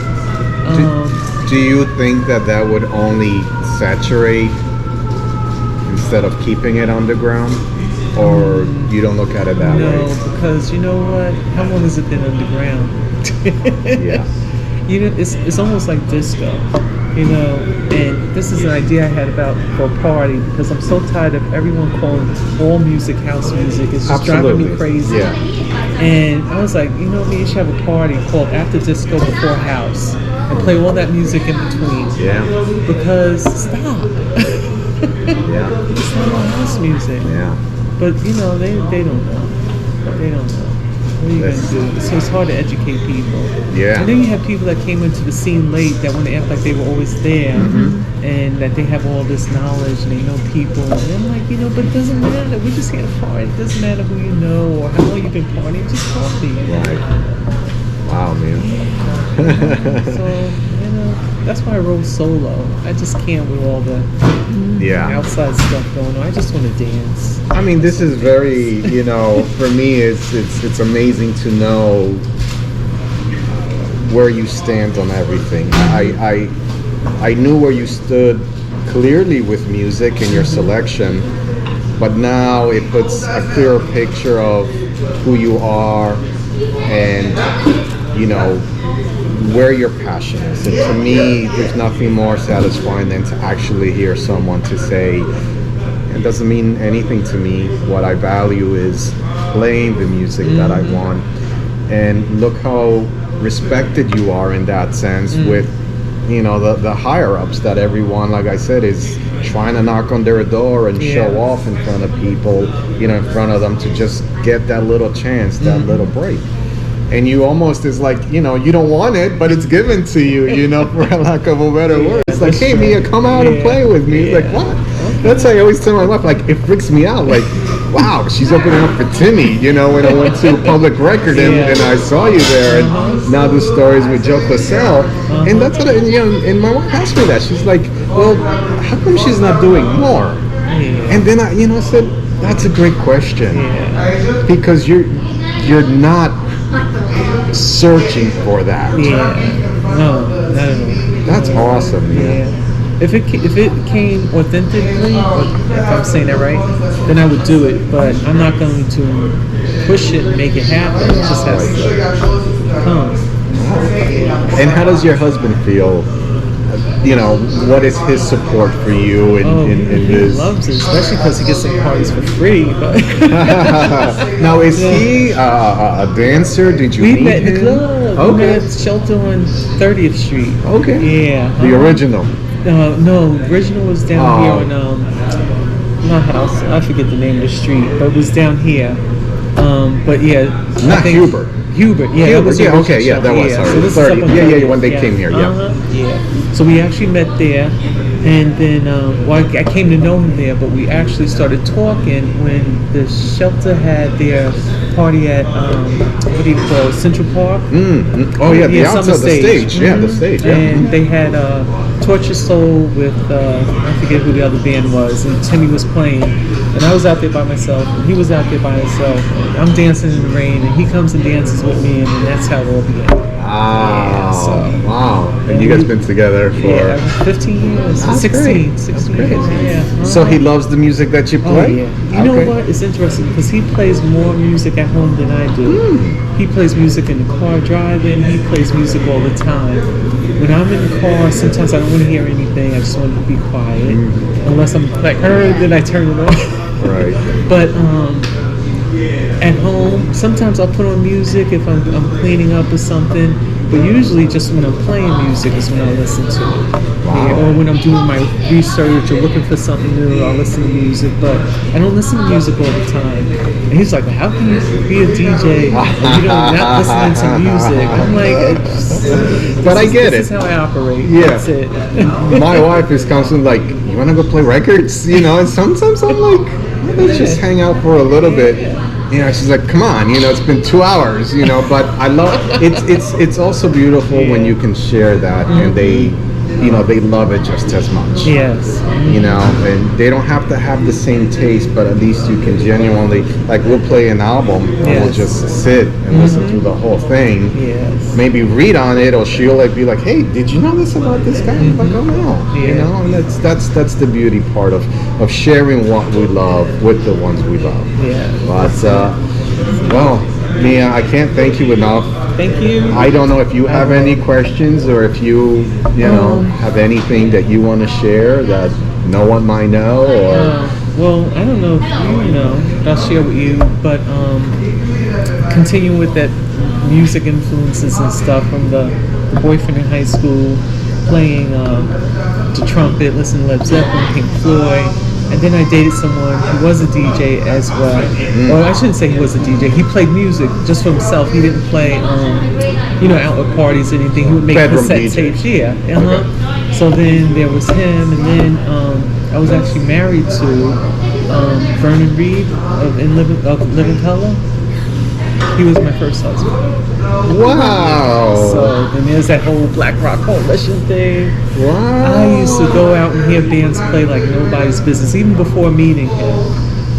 Do you think that would only saturate instead of keeping it underground? Or you don't look at it that way? No, because you know what? How long has it been underground? Yeah. It's almost like disco, and this is an idea I had for a party, because I'm so tired of everyone calling all music house music. It's just driving me crazy. Yeah. And I was like, we should have a party called After Disco Before House and play all that music in between. Yeah. Because stop. Yeah. It's not all house music. Yeah. But they don't know. They don't know. What are you gonna do? So it's hard to educate people. Yeah. And then you have people that came into the scene late that want to act like they were always there, and that they have all this knowledge and they know people. And I'm like, but it doesn't matter. We're just here to party. It doesn't matter who you know or how long you've been partying. Just party. Right. Wow, man. So that's why I wrote solo. I just can't with all the outside stuff going on. I just want to dance. I mean, this is very, for me, it's amazing to know where you stand on everything. I knew where you stood clearly with music and your selection, but now it puts a clearer picture of who you are and, where your passion is. And to me, there's nothing more satisfying than to actually hear someone to say, it doesn't mean anything to me. What I value is playing the music that I want. And look how respected you are in that sense with, the higher ups, that everyone, like I said, is trying to knock on their door and show off in front of people, in front of them, to just get that little chance, that little break. And you almost is like, you don't want it, but it's given to you, for lack of a better word. It's like, hey, Mia, come out and play with me. It's like, what? That's how I always tell my wife, like, it freaks me out. Like, wow, she's opening up for Timmy, when I went to Public Record and I saw you there. And now the stories with Joe Cosell. And that's what, and my wife asked me that. She's like, well, how come she's not doing more? And then I said, that's a great question. Because you're not searching for that. No, not at all. That's awesome, man. If it came authentically, if I'm saying that right, then I would do it. But I'm not going to push it and make it happen. It just has to come. And how does your husband feel? What is his support for you in he this? loves it, especially because he gets some parties for free. But Now, is he a dancer? Did you we meet met in him? the club. We met at Shelter on 30th Street. Okay. Yeah. The original. No, original was down here on my house. I forget the name of the street, but it was down here. But yeah, Not Hubert. Hubert, yeah, Hubert, that was yeah, the okay, original yeah, that was Shelter. sorry. So this is 30. up on Yeah, 30th, when they came here, yeah. Yeah. So we actually met there, and then I came to know him there, but we actually started talking when the Shelter had their party at what do you call it, Central Park? Oh yeah, the outside, Summer the stage. Yeah, the stage. Yeah. And they had Torture Soul with I forget who the other band was, and Timmy was playing, and I was out there by myself, and he was out there by himself, and I'm dancing in the rain, and he comes and dances with me, and that's how it all began. Wow. And you guys been together for 15 years. That's 16. great. 16 That's years. great. Yeah. So he loves the music that you Oh play? yeah. You know what? It's interesting because he plays more music at home than I do. He plays music in the car driving. He plays music all the time. When I'm in the car, sometimes I don't want to hear anything. I just want to be quiet. Unless I'm like, then I turn it on. Right. But at home, sometimes I'll put on music if I'm cleaning up or something. But usually, just when I'm playing music is when I listen to it. Wow. Yeah, or when I'm doing my research or looking for something new, I'll listen to music. But I don't listen to music all the time. And he's like, "How can you be a DJ and you don't not listening to music?" I'm like, But I get This is it. how I operate. Yeah. That's it. My wife is constantly like, "You want to go play records?" You know, and sometimes I'm like, "Let's just hang out for a little bit." You know, she's like, "Come on, you know, it's been 2 hours, you know." But I love it's also beautiful when you can share that, and they, you know, they love it just as much. Yes. You know, and they don't have to have the same taste, but at least you can genuinely, like, we'll play an album and we'll Yes. just sit and listen through the whole thing. Yes. Maybe read on it, or she'll like be like, "Hey, did you know this about this guy?" I'm like, "Oh no," you Yeah. know, and that's the beauty part of sharing what we love with the ones we love. Yeah. But well, Mia, I can't thank you enough. Thank you. I don't know if you have any questions, or if you know, have anything that you want to share that no one might know, or Well, I don't know if you know, but I'll share with you. But continuing with that music influences and stuff from the boyfriend in high school, playing the trumpet, listening to Led Zeppelin, Pink Floyd. And then I dated someone who was a DJ as well. Or I shouldn't say he was a DJ. He played music just for himself. He didn't play, you know, out at parties or anything. He would make Bedroom cassette DJ. tapes. Yeah. So then there was him, and then I was actually married to Vernon Reed of Living Color. He was my first husband. wow, So then there's that whole Black Rock Coalition thing. wow. I used to go out and hear bands play like nobody's business, even before meeting him.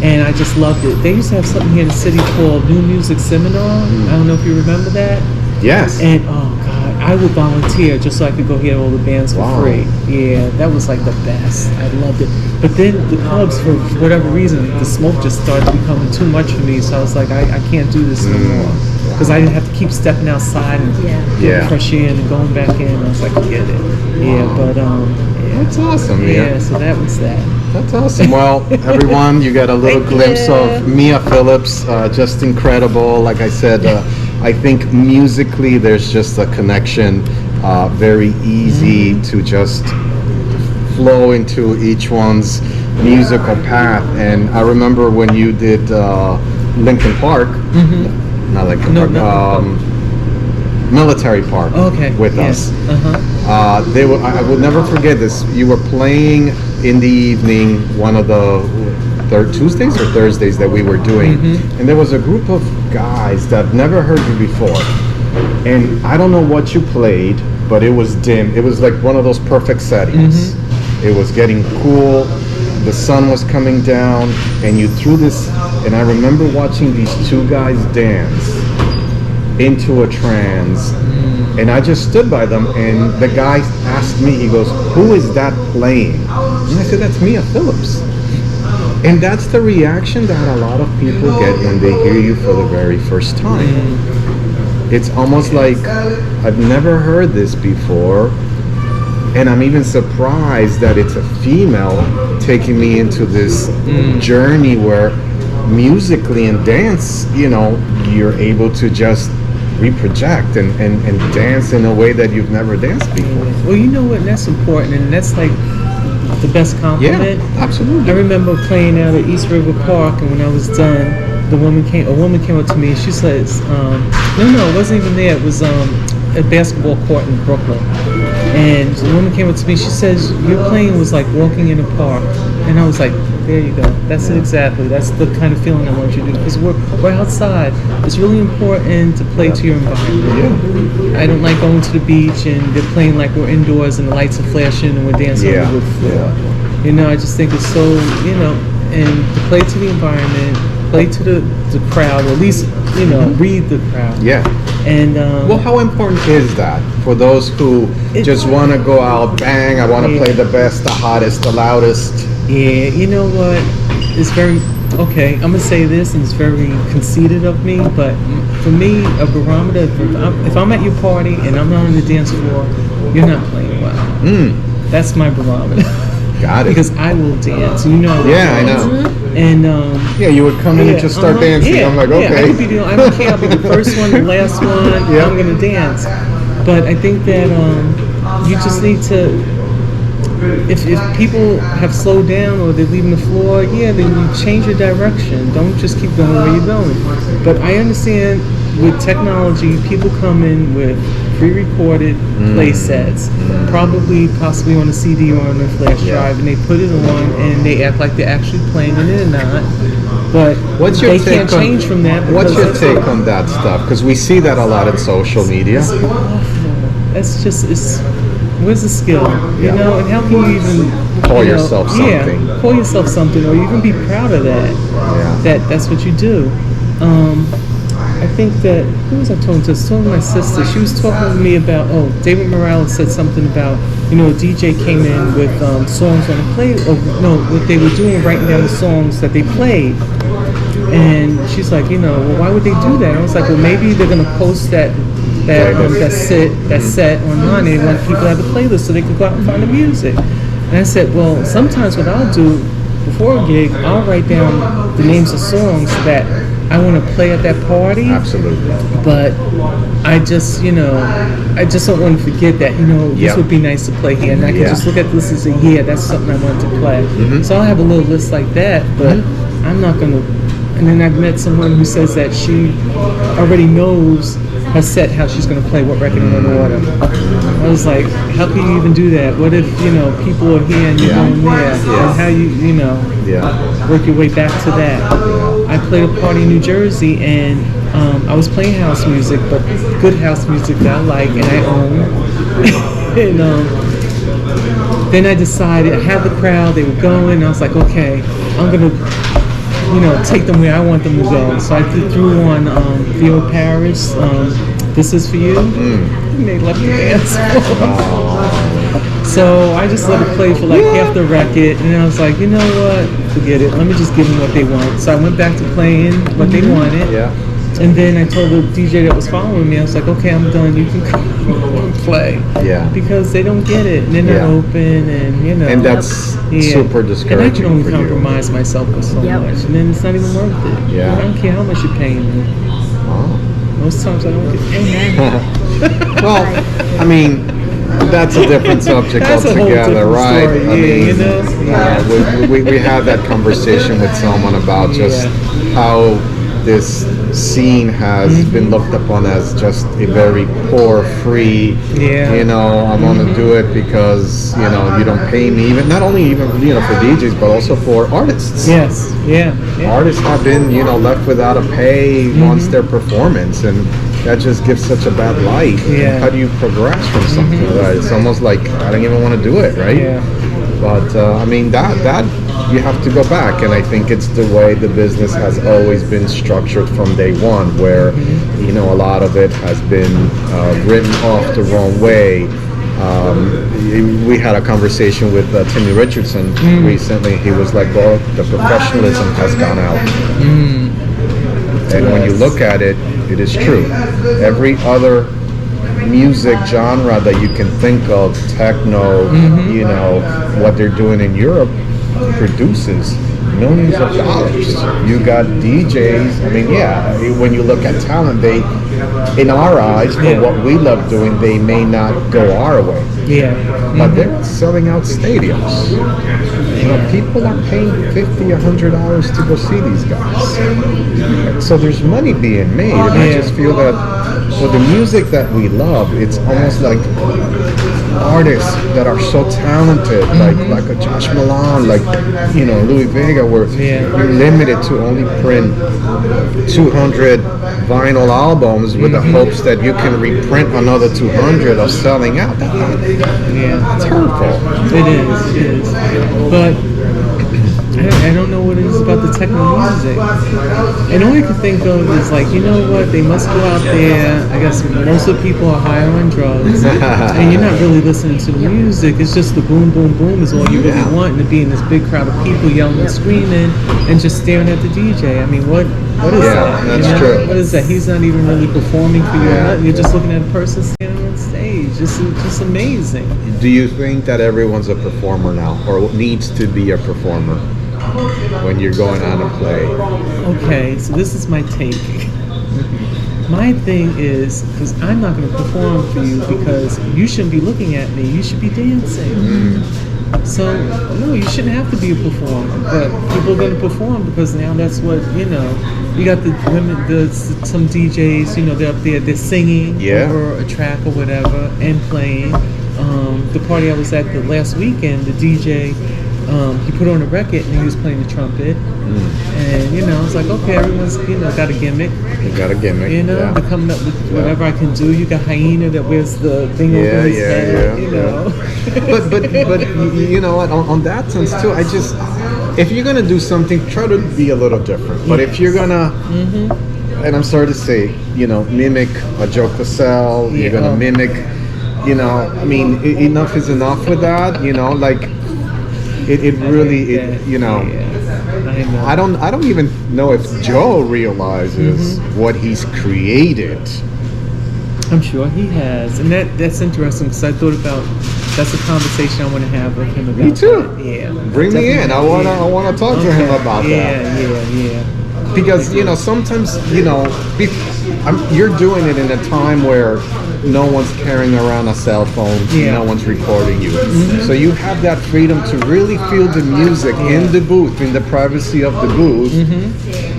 And I just loved it. They used to have something here in the city called New Music Seminar. I don't know if you remember that. Yes. And oh God, I would volunteer just so I could go hear all the bands for Wow. free. Yeah, that was like the best. I loved it. But then the clubs, for whatever reason, the smoke just started becoming too much for me. So I was like, I can't do this no more. Because I didn't have to keep stepping outside and getting fresh air and going back in. I was like, forget it. Yeah, but yeah. That's awesome, Mia. Yeah, so that was that. That's awesome. Well, everyone, you got a little Thank glimpse you. of Mia Phillips. Just incredible. Like I said, I think musically there's just a connection. Very easy to just flow into each one's musical path. And I remember when you did Lincoln Park, not Lincoln No, Park, no. Military Park Okay. with yes. us. They were, I will never forget this. You were playing in the evening, one of the Tuesdays or Thursdays that we were doing, and there was a group of guys that I've never heard you before. And I don't know what you played, but it was dim. It was like one of those perfect settings. It was getting cool. The sun was coming down, and you threw this. And I remember watching these two guys dance into a trance, and I just stood by them, and the guy asked me, he goes, "Who is that playing?" And I said, "That's Mia Phillips." And that's the reaction that a lot of people get when they hear you for the very first time. It's almost like, I've never heard this before, and I'm even surprised that it's a female taking me into this journey where musically and dance, you know, you're able to just reproject and dance in a way that you've never danced before. Well, you know what? And that's important, and that's like the best compliment. Yeah, absolutely. I remember playing out at East River Park, and when I was done, a woman came up to me and she says, no, it wasn't even there. It was a basketball court in Brooklyn. And the woman came up to me. She says, "Your playing was like walking in a park." And I was like, "There you go. That's it exactly. That's the kind of feeling I want you to do." Because we're outside. It's really important to play to your environment. I don't like going to the beach and they're playing like we're indoors and the lights are flashing and we're dancing on the wood floor. You know, I just think it's so, you know, and to play to the environment, play to the crowd, or at least, you know, read the crowd. Yeah. And well, how important is that for those who just want to go out, bang, I want to play the best, the hottest, the loudest? Yeah, you know what? It's very, okay, I'm going to say this, and it's very conceited of me, but for me, a barometer, if I'm at your party and I'm not on the dance floor, you're not playing well. That's my barometer. Got it. Because I will dance. You know. I know. And yeah, you would come in and just start dancing. I'm like, okay. I don't care. I'll be the first one, the last one. I'm gonna dance. But I think that you just need to. If people have slowed down or they're leaving the floor, then you change your direction. Don't just keep going where you're going. But I understand with technology, people come in with pre-recorded play sets, possibly on a CD or on a flash drive, and they put it on and they act like they're actually playing and they're not. But they can't change from that. What's your take on that stuff? Because we see that a lot in social media. It's awful. It's where's the skill? You know, and how can you even call yourself something? Yeah, call yourself something, or even be proud of that. That's what you do. I think that, who was I talking to? I was talking to my sister. She was talking to me about, David Morales said something about, you know, a DJ came in with songs on the play, or no, what they were doing, writing down the songs that they played. And she's like, you know, well, why would they do that? I was like, well, maybe they're going to post that set online, and they want people to have a playlist so they can go out and find the music. And I said, well, sometimes what I'll do before a gig, I'll write down the names of songs that I want to play at that party. Absolutely. But I just, you know, I just don't want to forget that, you know, this would be nice to play here. And I can just look at this and say, that's something I want to play. So I'll have a little list like that, but I'm not going to. And then I've met someone who says that she already knows her set, how she's going to play, what record in order. I was like, how can you even do that? What if, you know, people are here and you're going there? And how you know, work your way back to that? I played a party in New Jersey, and I was playing house music, but good house music that I like and I own. And then I decided, I had the crowd, they were going, and I was like, okay, I'm going to, you know, take them where I want them to go. So I threw on Theo Paris, This Is For You, and they left the dance. So I just let it play for like half the record, and I was like, you know what, forget it, let me just give them what they want. So I went back to playing what they wanted, and then I told the DJ that was following me, I was like, okay, I'm done, you can come and play. Because they don't get it, and they're not open, and you know. And that's super discouraging. And I can only compromise myself with so much, and then it's not even worth it. I don't care how much you're paying me. Most times I don't get paid. Well, I mean, that's a different subject altogether, right? Story. I mean, you know? we had that conversation with someone about just how this scene has been looked upon as just a very poor, free, you know, I'm going to do it because, you know, you don't pay me, even not only even, you know, for DJs, but also for artists. Artists have been, you know, left without a pay once their performance, and that just gives such a bad light. How do you progress from something like that? It's almost like I don't even want to do it, right? But I mean, that you have to go back, and I think it's the way the business has always been structured from day one, where you know, a lot of it has been written off the wrong way. We had a conversation with Timmy Richardson recently. He was like, well, the professionalism has gone out. And when you look at it, it is true. Every other music genre that you can think of, techno, you know, what they're doing in Europe, produces millions of dollars. You got DJs. I mean, when you look at talent, they, in our eyes, for what we love doing, they may not go our way. Yeah. but they're selling out stadiums. You know, people are paying $50, $100 to go see these guys. So there's money being made, and I just feel that for the music that we love, it's almost like artists that are so talented, like a Josh Milan, like Louis Vega, where you're limited to only print 200 vinyl albums with the hopes that you can reprint another 200 of selling out. It's hurtful. It is. But I don't know what it is about the techno music. And all I can think of is like, you know what, they must go out there, I guess most of the people are high on drugs, and you're not really listening to the music, it's just the boom, boom, boom is all you really want, and to be in this big crowd of people yelling and screaming, and just staring at the DJ. I mean, what is that? That's true. What is that? He's not even really performing for you or nothing, you're just looking at a person standing on stage. Just amazing. Do you think that everyone's a performer now, or needs to be a performer when you're going on and play? Okay, so this is my take. My thing is, because I'm not going to perform for you because you shouldn't be looking at me, you should be dancing. So, no, you shouldn't have to be a performer, but people are going to perform because now that's what, you got the women, some DJs, they're up there, they're singing over a track or whatever and playing. The party I was at the last weekend, the DJ, he put on a record and he was playing the trumpet. And, I was like, okay, everyone's, got a gimmick. You got a gimmick. They're coming up with whatever I can do. You got Hyena that wears the thing over his head, But you know what, on that sense too, if you're gonna do something, try to be a little different. But if you're gonna, and I'm sorry to say, mimic a Joe Cassell, you're gonna mimic, I mean, enough is enough with that, like, it really, I don't even know if Joe realizes what he's created. I'm sure he has, and that's interesting because I thought about that's a conversation I want to have with him about. Me too. That. Yeah. Bring me in. I wanna talk to him about that. Yeah. Because sometimes you're doing it in a time where no one's carrying around a cell phone, no one's recording you, so you have that freedom to really feel the music in the booth, in the privacy of the booth,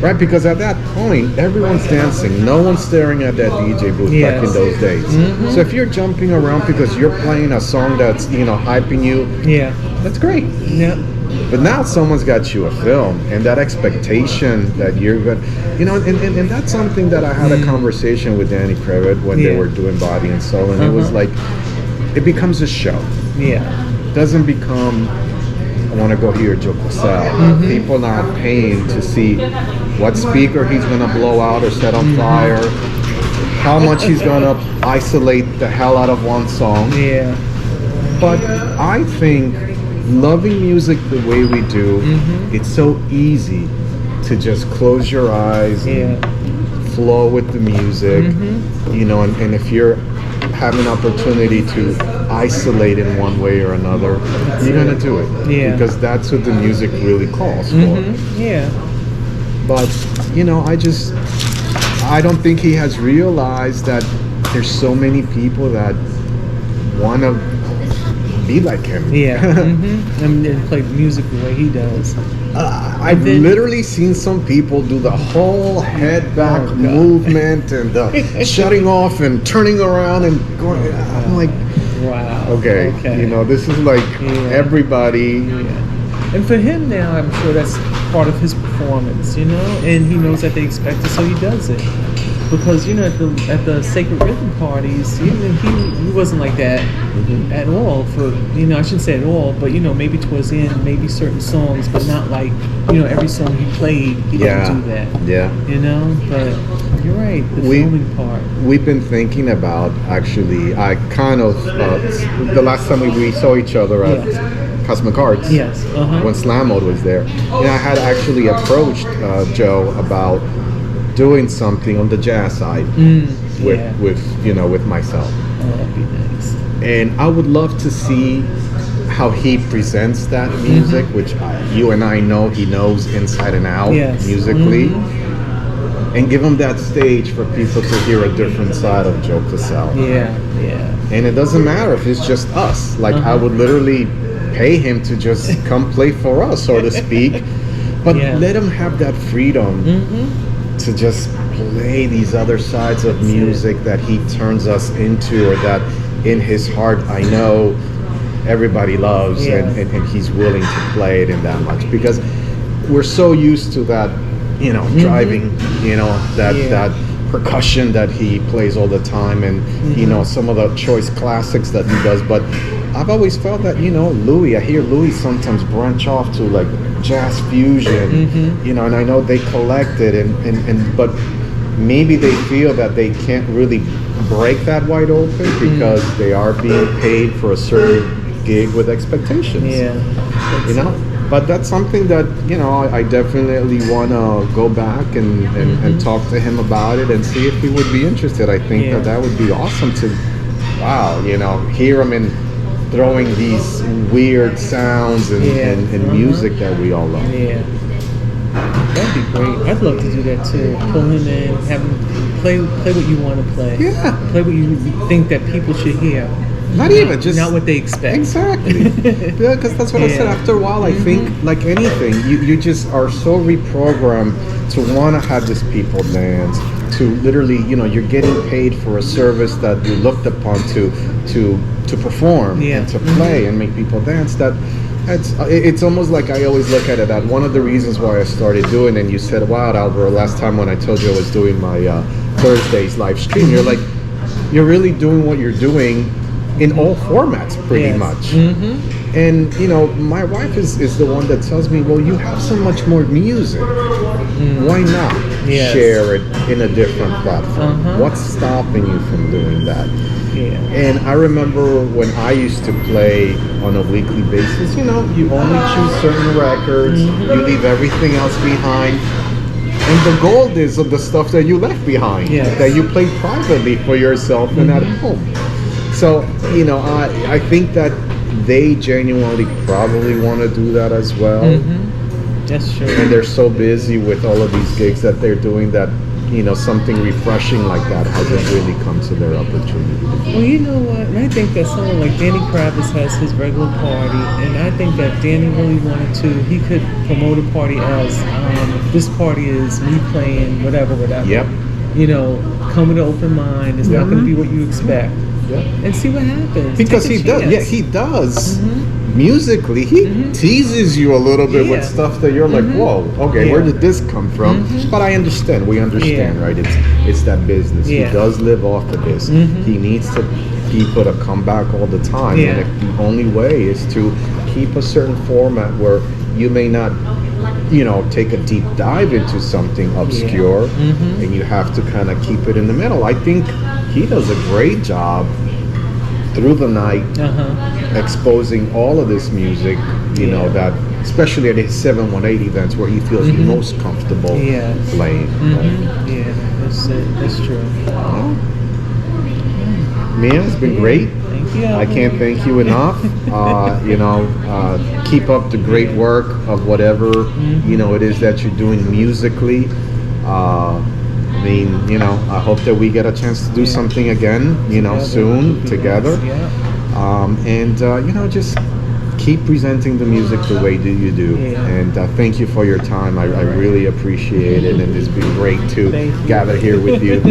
right? Because at that point, everyone's dancing, no one's staring at that DJ booth back in those days. So if you're jumping around because you're playing a song that's hyping you, that's great. Yeah. But now someone's got you a film, and that expectation that you're going to, and that's something that I had a conversation with Danny Previtt when they were doing Body and Soul, and it was like, it becomes a show. Yeah. It doesn't become, I want to go hear Joe Cassell. People are paying to see what speaker he's going to blow out or set on fire, how much he's going to isolate the hell out of one song. Yeah. But I think loving music the way we do, it's so easy to just close your eyes and flow with the music, and if you're having an opportunity to isolate in one way or another, you're gonna do it, because that's what the music really calls for. But I don't think he has realized that there's so many people that want to be like him. And play music the way he does. I've literally seen some people do the whole head back movement and the shutting off and turning around and going. I'm like, wow. Okay. This is like everybody. And for him now, I'm sure that's part of his performance, and he knows that they expect it, so he does it. Because at the Sacred Rhythm parties, he wasn't like that at all. For I shouldn't say at all, but maybe towards the end, maybe certain songs, but not like every song he played, he didn't do that. But you're right, the filming part. We've been thinking about actually. I kind of the last time we saw each other at Cosmic Arts, when Slam Mode was there, I had actually approached Joe about doing something on the jazz side with myself. Oh, that'd be nice. And I would love to see how he presents that music, which you and I know he knows inside and out musically, and give him that stage for people to hear a different side of Joe Cassell. And it doesn't matter if it's just us. Like I would literally pay him to just come play for us, so to speak. But let him have that freedom to just play these other sides of music that he turns us into, or that in his heart I know everybody loves, and he's willing to play it in that much, because we're so used to that, driving, that percussion that he plays all the time, and some of the choice classics that he does. But I've always felt that I hear Louis sometimes branch off to like jazz fusion, and I know they collect it, and but maybe they feel that they can't really break that wide open because they are being paid for a certain gig with expectations. But that's something that I definitely want to go back and talk to him about it and see if he would be interested. I think that would be awesome to hear him in throwing these weird sounds and music that we all love. That'd be great. I'd love to do that too. Pull him in, have him play what you want to play. Play what you think that people should hear. Not what they expect. Exactly. Because that's what I said. After a while, I think, like anything, you just are so reprogrammed to want to have this people dance, to literally, you're getting paid for a service that you looked upon to perform and to play and make people dance. It's almost like I always look at it that one of the reasons why I started doing, and you said, wow, Alvaro, last time when I told you I was doing my Thursdays live stream, you're like, you're really doing what you're doing in all formats pretty much. And my wife is the one that tells me, well, you have so much more music, why not share it in a different platform? What's stopping you from doing that? And I remember when I used to play on a weekly basis, you only choose certain records, you leave everything else behind. And the gold is of the stuff that you left behind, that you played privately for yourself and at home. So, I think that they genuinely probably want to do that as well. That's true. And they're so busy with all of these gigs that they're doing that, something refreshing like that hasn't really come to their opportunity. Well, you know what? And I think that someone like Danny Kravitz has his regular party, and I think that Danny really wanted to, he could promote a party as, this party is me playing whatever. Yep. Come with an open mind. It's not going to be what you expect. And see what happens. Because he does. Musically, he teases you a little bit with stuff that you're like, whoa, okay, where did this come from? But we understand, right? It's that business. He does live off of this. He needs to people to come back all the time. And if the only way is to keep a certain format where you may not take a deep dive into something obscure, and you have to kind of keep it in the middle. I think he does a great job through the night, exposing all of this music, that especially at his 718 events where he feels most comfortable playing. That's it. That's true. Well, Mia, it's been great. Thank you. I can't thank you enough. Keep up the great work of whatever it is that you're doing musically. I hope that we get a chance to do something again, soon together. Just keep presenting the music the way that you do. And thank you for your time. I really appreciate it, and it's been great to gather here with you.